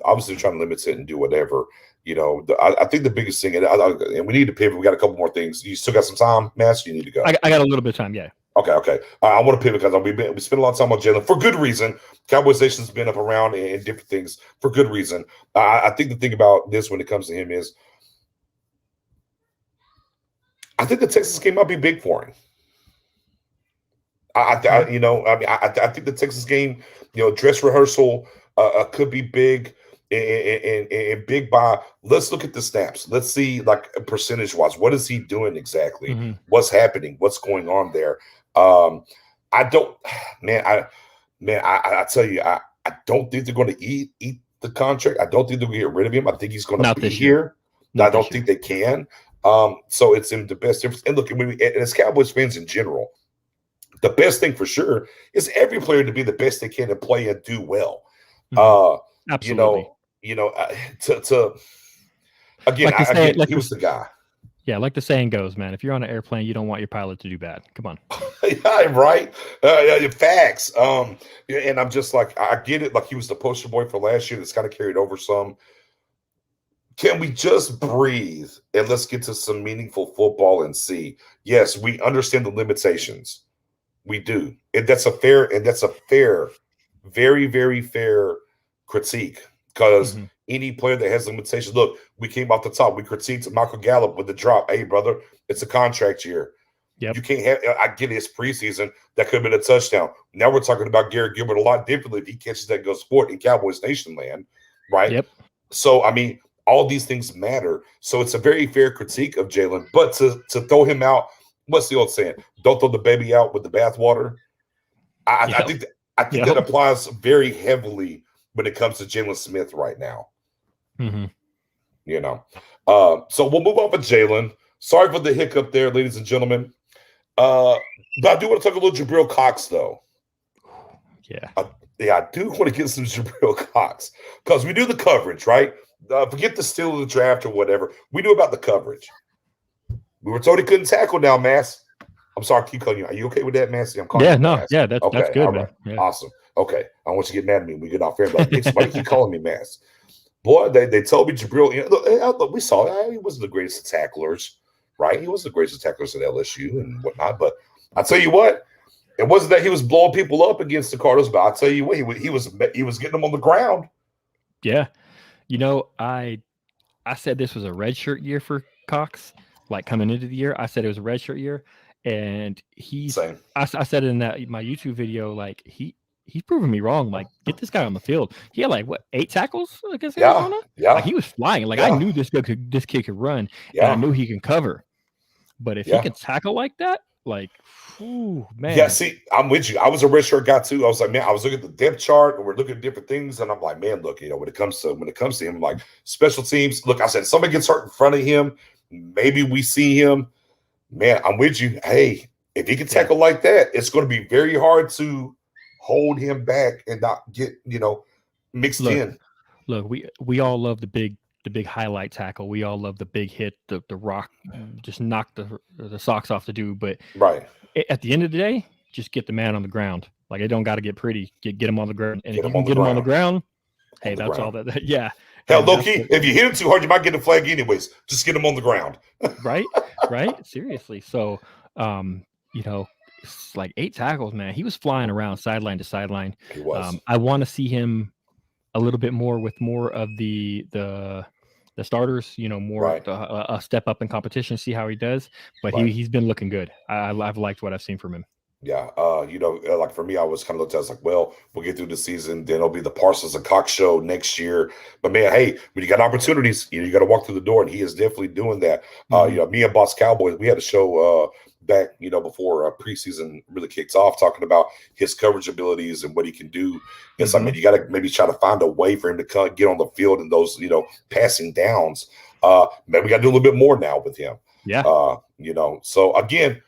obviously trying to limit it and do whatever. I think the biggest thing, and we need to pivot. We got a couple more things. You still got some time, Mass? You need to go. I got a little bit of time, yeah. Okay. I want to pivot because we spent a lot of time on Jalen for good reason. Cowboys Nation's been up around and different things for good reason. I think the thing about this when it comes to him is I think the Texas game might be big for him. I think the Texas game, dress rehearsal could be big and big by. Let's look at the snaps. Let's see, like, percentage wise, what is he doing exactly? Mm-hmm. What's happening? What's going on there? I don't, man. I tell you, I don't think they're going to eat the contract. I don't think they're going to get rid of him. I think he's going to be here. I don't think they can. So it's in the best interest. And look, and as Cowboys fans in general, the best thing for sure is every player to be the best they can and play and do well. Absolutely. To again, like he was the guy. Yeah, like the saying goes, man. If you're on an airplane, you don't want your pilot to do bad. Come on. Yeah, right. Facts. And I'm just like, I get it. Like, he was the poster boy for last year. That's kind of carried over some. Can we just breathe and let's get to some meaningful football and see? Yes, we understand the limitations. We do. And that's a fair, very, very fair critique, because any player that has limitations, look, we came off the top. We critiqued Michael Gallup with the drop. Hey, brother, it's a contract year. Yep. You can't have, I get his preseason. That could have been a touchdown. Now we're talking about Garrett Gilbert a lot differently if he catches that good sport in Cowboys Nation land, right? Yep. So, I mean, all these things matter. So it's a very fair critique of Jalen. But to throw him out, what's the old saying? Don't throw the baby out with the bathwater. I think that applies very heavily when it comes to Jalen Smith right now. So we'll move on with Jalen. Sorry for the hiccup there, ladies and gentlemen. But I do want to talk a little Jabril Cox, though. Yeah. I do want to get some Jabril Cox because we do the coverage, right? Forget the steal of the draft or whatever. We knew about the coverage. We were told he couldn't tackle now, Mass. I'm sorry, I keep calling you. Are you okay with that, Massey? I'm calling you Mass. Yeah, that's good, man. Yeah. Awesome. Okay. I don't want you to get mad at me when we get off air. But somebody keep calling me Mass. Boy, they told me Jabril, look, we saw he wasn't the greatest of tacklers, right? He wasn't the greatest of tacklers at LSU and whatnot. But I'll tell you what, it wasn't that he was blowing people up against the Cardinals, but I'll tell you what, he was getting them on the ground. Yeah. I said this was a redshirt year for Cox, like coming into the year. I said it was a redshirt year, and I said it in my YouTube video, like he's proving me wrong. Like, get this guy on the field. He had 8 tackles against Arizona. Yeah, like he was flying. Like I knew this kid could run, and I knew he can cover. But if he can tackle like that, ooh, man. Yeah, see, I'm with you. I was a redshirt guy too. I was like, man, I was looking at the depth chart and we're looking at different things, and I'm like, man, look, when it comes to him, like special teams. Look, I said, somebody gets hurt in front of him, maybe we see him. Man, I'm with you. Hey, if he can tackle like that, it's going to be very hard to hold him back and not get mixed in. Look, we all love the big highlight tackle. We all love the big hit, the rock, just knock the socks off the dude. But right at the end of the day, just get the man on the ground. Like, it don't got to get pretty. Get him on the ground, and if you can get him on the ground, hey, that's all that. Yeah. Hell, low key, if you hit him too hard, you might get a flag anyways. Just get him on the ground. Right. Seriously. So, it's 8 tackles, man. He was flying around sideline to sideline. He was. I want to see him a little bit more with more of the starters, more a step up in competition, see how he does. But he's been looking good. I've liked what I've seen from him. Yeah. Like for me, I was kind of looked at it as like, well, we'll get through the season. Then it'll be the Parsons and Cox show next year. But man, hey, when you got opportunities, you got to walk through the door, and he is definitely doing that. Me and Boss Cowboys, we had a show back, before preseason really kicks off, talking about his coverage abilities and what he can do. And so, I mean, you got to maybe try to find a way for him to get on the field in those, passing downs. Maybe we got to do a little bit more now with him. Yeah. So again,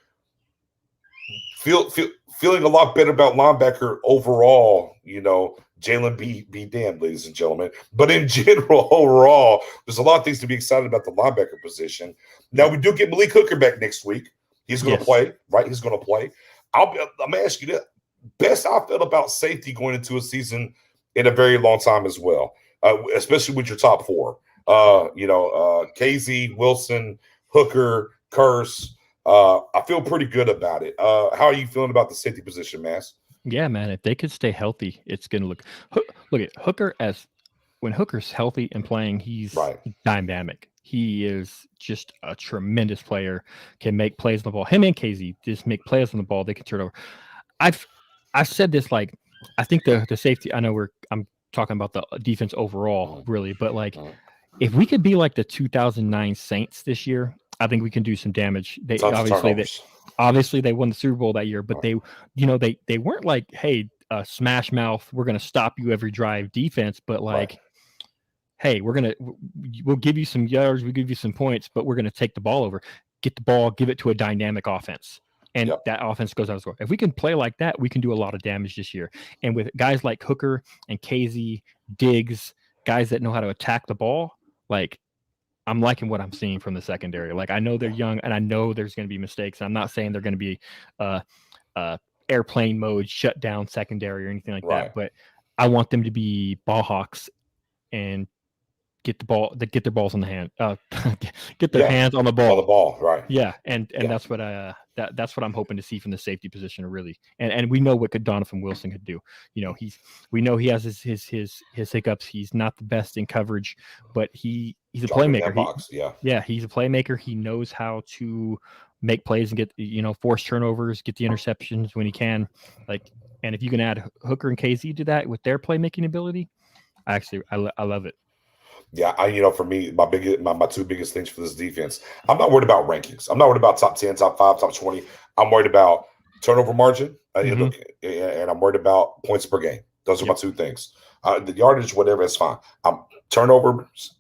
feeling a lot better about linebacker overall. Jalen be damned, ladies and gentlemen. But in general, overall, there's a lot of things to be excited about the linebacker position. Now, we do get Malik Hooker back next week. He's going to play, right? He's going to play. I'm going to ask you that. Best I felt about safety going into a season in a very long time as well, especially with your top 4. KZ, Wilson, Hooker, Curse. I feel pretty good about it. How are you feeling about the safety position, Mass? Yeah, man. If they could stay healthy, it's going to look at Hooker as when Hooker's healthy and playing, he's Right. dynamic. He is just a tremendous player. Can make plays on the ball. Him and KZ just make plays on the ball. They can turn over. I've said this, like, I think the safety. I know I'm talking about the defense overall, really, but like, if we could be like the 2009 Saints this year, I think we can do some damage. They obviously they won the Super Bowl that year, but they weren't like, hey, smash mouth, we're gonna stop you every drive defense, but like, hey, we'll give you some yards, we'll give you some points, but we're gonna take the ball over, get the ball, give it to a dynamic offense. And that offense goes out of score. If we can play like that, we can do a lot of damage this year. And with guys like Hooker and KZ, Diggs, guys that know how to attack the ball, like, I'm liking what I'm seeing from the secondary. Like, I know they're young, and I know there's going to be mistakes. I'm not saying they're going to be airplane mode, shut down secondary or anything like that. But I want them to be ball hawks and get their balls on the hand, get their hands on the ball. On the ball, right? Yeah, and that's what that's what I'm hoping to see from the safety position, really. And we know what Donovan Wilson could do. You know, we know he has his hiccups. He's not the best in coverage, but he's a playmaker. He's a playmaker. He knows how to make plays and get, force turnovers, get the interceptions when he can. Like, and if you can add Hooker and KZ to that with their playmaking ability, I love it. Yeah, for me, my two biggest things for this defense, I'm not worried about rankings. I'm not worried about top 10, top 5, top 20. I'm worried about turnover margin, and I'm worried about points per game. Those are my two things. The yardage, whatever, it's fine. Turnovers,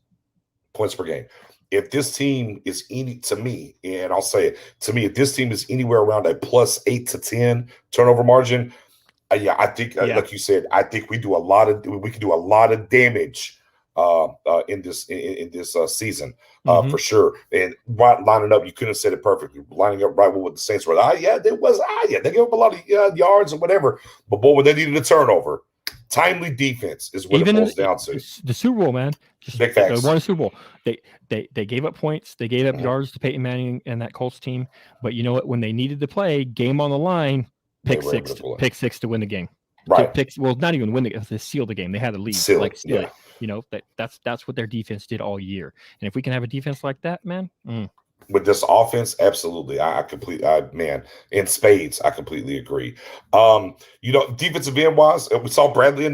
points per game. If this team is and I'll say it, to me, if this team is anywhere around a plus 8 to 10 turnover margin, I think, like you said, I think we can do a lot of damage in this season, for sure. And lining up, you couldn't have said it perfectly. Lining up right with what the Saints were. They gave up a lot of yards and whatever. But boy, when they needed a turnover, timely defense is what it boils down to. The Super Bowl, man. Big facts. They won a Super Bowl. They gave up points. They gave up yards to Peyton Manning and that Colts team. But you know what? When they needed to play, game on the line, pick six to win the game. Right. Not even win they seal the game. They had a lead. Seal it. That's what their defense did all year. And if we can have a defense like that, man. With this offense, absolutely. In spades, I completely agree. Defensive end wise, we saw Bradley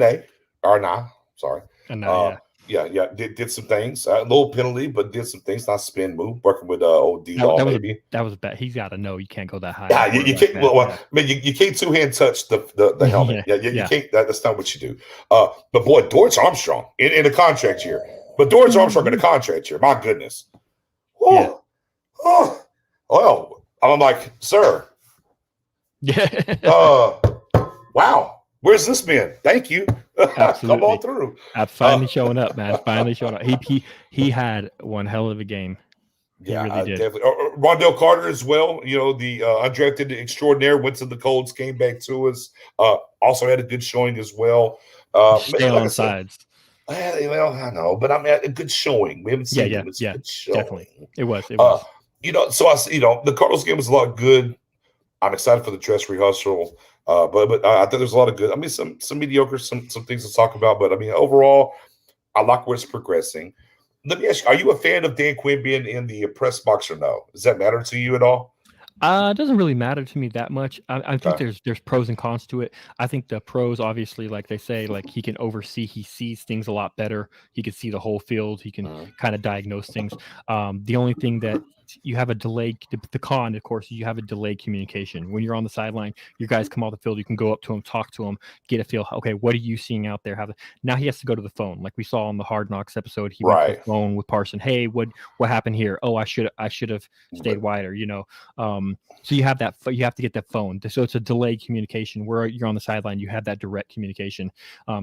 did some things. A little penalty, but did some things. Not spin move, working with old D-Law, maybe. That was bad. He's got to know you can't go that high. Yeah, you can't. You can't two-hand touch the helmet. You can't. That's not what you do. But boy, Dorrance Armstrong in a contract year. But Dorrance Armstrong in a contract year. My goodness. Well, I'm like, sir. Wow. Where's this been? Thank you. Come on through. Finally showing up, man. Finally showing up. He had one hell of a game. Yeah, really did. Definitely. Rondell Carter as well. The undrafted extraordinaire went to the Colts, came back to us. Also had a good showing as well. Stay on sides. Well, I know, but I mean, a good showing. We haven't seen it. It's a good showing. Definitely. It was. So the Cardinals game was a lot good. I'm excited for the dress rehearsal. But I think there's a lot of good. I mean, some mediocre, some things to talk about. But I mean, overall, I like where it's progressing. Let me ask you: are you a fan of Dan Quinn being in the press box or no? Does that matter to you at all? It doesn't really matter to me that much. I think there's pros and cons to it. I think the pros, obviously, like they say, like he can oversee. He sees things a lot better. He can see the whole field. He can kind of diagnose things. The only thing that you have a delay. The con, of course, you have a delayed communication. When you're on the sideline, your guys come off the field. You can go up to him, talk to him, get a feel. Okay, what are you seeing out there? Now he has to go to the phone, like we saw on the Hard Knocks episode. He went to the phone with Parson. Hey, what happened here? Oh, I should have stayed wider. So you have that. You have to get that phone. So it's a delayed communication. Where you're on the sideline, you have that direct communication.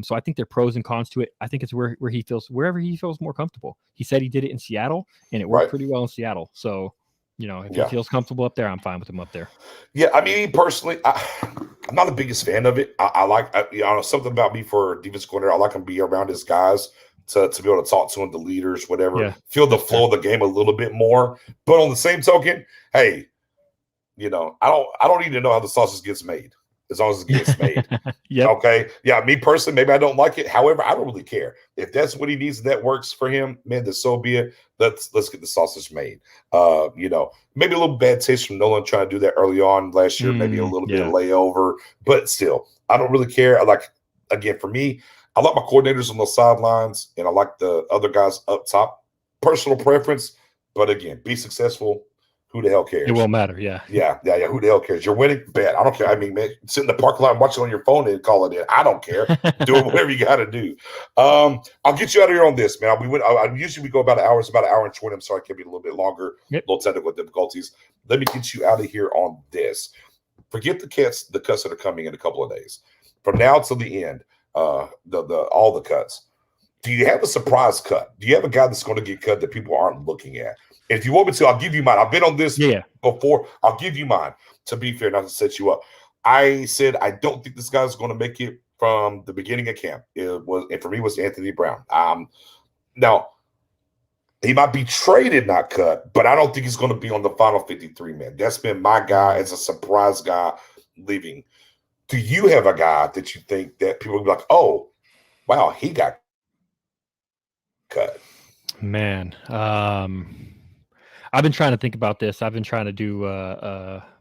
So I think there are pros and cons to it. I think it's wherever he feels more comfortable. He said he did it in Seattle, and it worked pretty well in Seattle. So, if he feels comfortable up there, I'm fine with him up there. Yeah, I mean, personally, I'm not the biggest fan of it. I like, something about me for defensive coordinator. I like him to be around his guys to be able to talk to them, the leaders, whatever. Feel the flow of the game a little bit more. But on the same token, hey, I don't need to know how the sausage gets made. as long as it gets made. Yep. Okay. Yeah, me personally, maybe I don't like it. However, I don't really care. If that's what he needs and that works for him, man, then so be it. Let's get the sausage made. Maybe a little bad taste from Nolan trying to do that early on last year, maybe a little bit of layover, but still, I don't really care. Again, for me, I like my coordinators on the sidelines and I like the other guys up top. Personal preference, but again, be successful. Who the hell cares? It won't matter. Yeah. Who the hell cares? You're winning, bet. I don't care. I mean, man, sit in the parking lot and watch it on your phone and call it in. I don't care. Do whatever you got to do. I'll get you out of here on this, man. Usually we go about an hour. It's about an hour and 20. I'm sorry, it can be a little bit longer. Yep. Little technical difficulties. Let me get you out of here on this. Forget the cuts that are coming in a couple of days. From now till the end, all the cuts. Do you have a surprise cut? Do you have a guy that's going to get cut that people aren't looking at? If you want me to, I'll give you mine. I've been on this before. I'll give you mine. To be fair, not to set you up. I said I don't think this guy's going to make it from the beginning of camp. And for me, it was Anthony Brown. Now, he might be traded, not cut, but I don't think he's going to be on the final 53, man. That's been my guy as a surprise guy leaving. Do you have a guy that you think that people will be like, oh, wow, he got cut? Man, I've been trying to think about this. I've been trying to do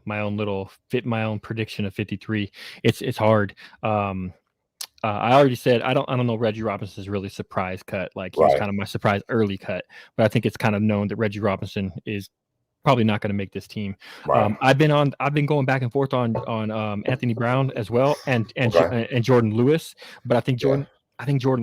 my own prediction of 53. It's hard. I already said I don't know Reggie Robinson's really surprise cut. Like he was kind of my surprise early cut, but I think it's kind of known that Reggie Robinson is probably not going to make this team. Right. I've been going back and forth on Anthony Brown as well and Jordan Lewis, but I think Jordan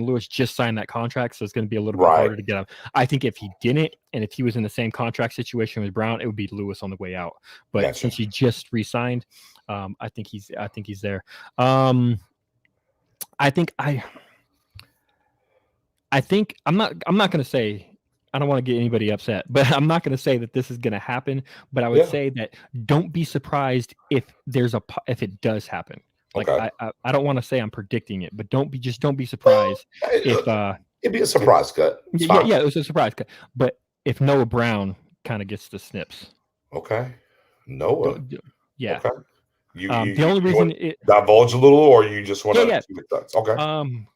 Lewis just signed that contract, so it's going to be a little bit harder to get him. I think if he didn't, and if he was in the same contract situation with Brown, it would be Lewis on the way out. But since he just re-signed, I think he's there. I think I'm not going to say. I don't want to get anybody upset, but I'm not going to say that this is going to happen. But I would say that don't be surprised if it does happen. Like I don't want to say I'm predicting it, but don't be surprised if it'd be a surprise cut. Yeah, it was a surprise cut. But if Noah Brown kind of gets the snips, Noah, Okay. The only reason divulge a little, or you just want to keep it thoughts. Okay.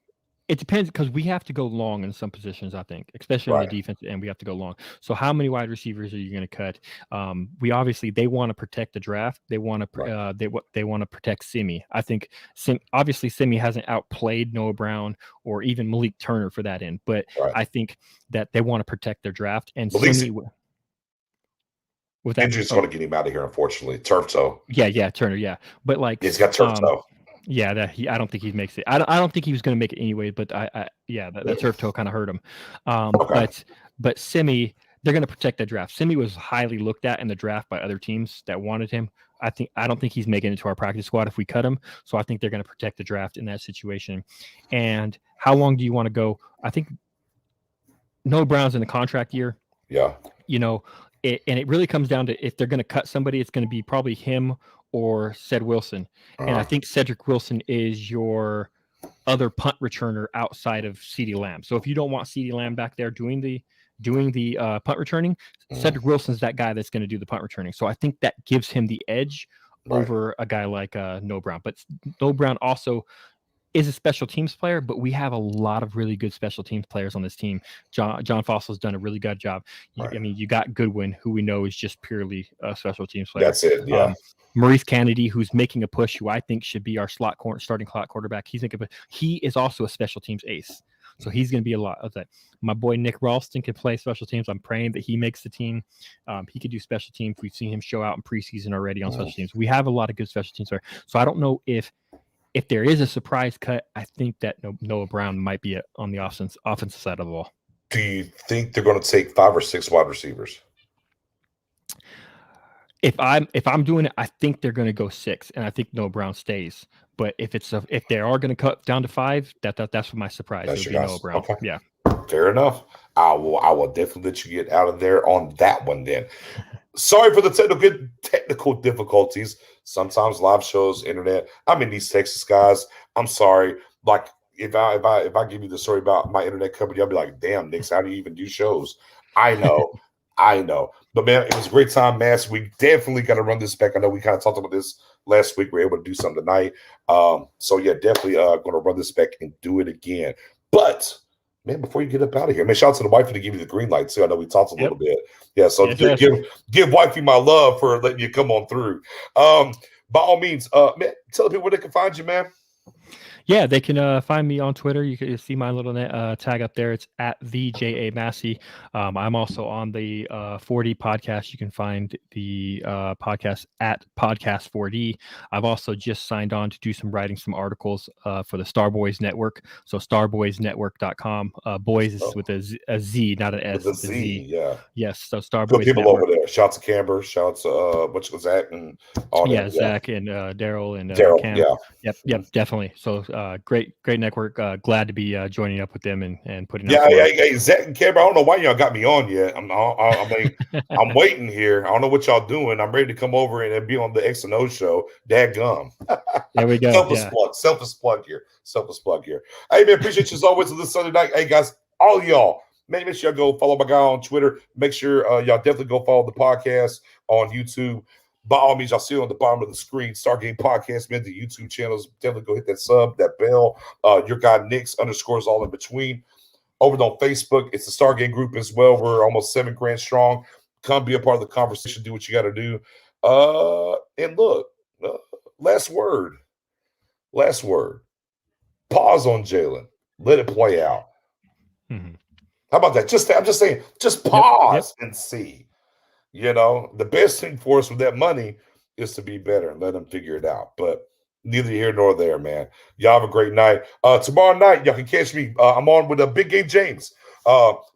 It depends because we have to go long in some positions, I think, especially on the defense end, we have to go long. So how many wide receivers are you going to cut? They want to protect the draft. They want to they want to protect Simi. I think obviously Simi hasn't outplayed Noah Brown or even Malik Turner for that end, but I think that they want to protect their draft and Simi. Injury's going to get him out of here, unfortunately. Turf toe. Yeah, Turner. Yeah, but like he's got turf toe. Yeah, I don't think he makes it. I don't think he was going to make it anyway. But that turf toe kind of hurt him. But Simi, they're going to protect the draft. Simi was highly looked at in the draft by other teams that wanted him. I don't think he's making it to our practice squad if we cut him. So I think they're going to protect the draft in that situation. And how long do you want to go? I think Noah Brown's in the contract year. Yeah. And it really comes down to if they're going to cut somebody, it's going to be probably him or Ced Wilson. And I think Cedric Wilson is your other punt returner outside of CeeDee Lamb. So if you don't want CeeDee Lamb back there doing the punt returning, Cedric Wilson's that guy that's going to do the punt returning. So I think that gives him the edge over a guy like Noah Brown. But Noah Brown also is a special teams player, but we have a lot of really good special teams players on this team. John Fossil's done a really good job. I mean, you got Goodwin, who we know is just purely a special teams player. That's it. Yeah. Maurice Kennedy, who's making a push, who I think should be our starting slot quarterback. He is also a special teams ace. So he's going to be a lot of that. My boy Nick Ralston can play special teams. I'm praying that he makes the team. He could do special teams. We've seen him show out in preseason already on special teams. We have a lot of good special teams there. So I don't know if there is a surprise cut. I think that Noah Brown might be on the offensive side of the ball. Do you think they're going to take 5 or 6 wide receivers? If I'm doing it, I think they're going to go 6, and I think Noah Brown stays. But if they are going to cut down to 5, that's my surprise. That's it would your be guys. Noah Brown. Okay. Yeah. Fair enough. I will definitely let you get out of there on that one then. Sorry for the technical difficulties. Sometimes live shows, internet. I'm in these Texas guys. I'm sorry. Like if I give you the story about my internet company, I'll be like, damn, Nix, how do you even do shows? I know. But man, it was a great time, Mass. We definitely got to run this back. I know we kind of talked about this last week. We were able to do something tonight. So yeah, definitely going to run this back and do it again. But man, before you get up out of here, man, shout out to the wifey to give you the green light too. I know we talked a little bit. Yeah, so give wifey my love for letting you come on through. By all means, man, tell people where they can find you, man. Yeah, they can find me on Twitter. You can see my little tag up there. It's at the J.A. Massey. I'm also on the 4D podcast. You can find the podcast at Podcast 4D. I've also just signed on to do some articles for the Starboys Network. So starboysnetwork.com. Boys is with a Z, not an S. With a Z, yeah. Yes, so Starboys Good people Network. over there. Shout out to Camber. Shout out to Zach and all that. Zach and Daryl and Cam. Yeah. Yep, definitely. So great network. Glad to be joining up with them and putting. Yeah. Zach and Camber. I don't know why y'all got me on yet. I'm waiting here. I don't know what y'all doing. I'm ready to come over and be on the X and O show. Dadgum. There we go. Selfless plug here. Hey man, appreciate you as always on this Sunday night. Hey guys, all y'all. Man, make sure y'all go follow my guy on Twitter. Make sure y'all definitely go follow the podcast on YouTube. By all means, y'all see it on the bottom of the screen. Stargame Podcast, man, the YouTube channels. Definitely go hit that sub, that bell. Your guy Nick's _ all in between. Over on Facebook, it's the Stargame group as well. We're almost 7 grand strong. Come be a part of the conversation. Do what you got to do. And look, last word. Pause on Jalen. Let it play out. Mm-hmm. How about that? I'm just saying, just pause and see. You know, the best thing for us with that money is to be better and let them figure it out. But neither here nor there, man. Y'all have a great night. Tomorrow night, y'all can catch me. I'm on with Big Game James.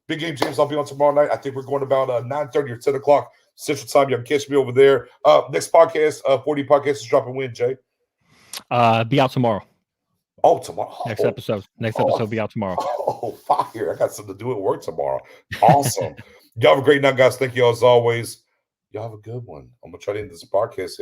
Big Game James, I'll be on tomorrow night. I think we're going about 9:30 or 10 o'clock Central Time. Y'all can catch me over there. Next podcast, 40 podcast is dropping when, Jay? Be out tomorrow. Oh, tomorrow. Next episode be out tomorrow. Oh, fire. I got something to do at work tomorrow. Awesome. Y'all have a great night, guys. Thank you all as always. Y'all have a good one. I'm going to try to end this podcast.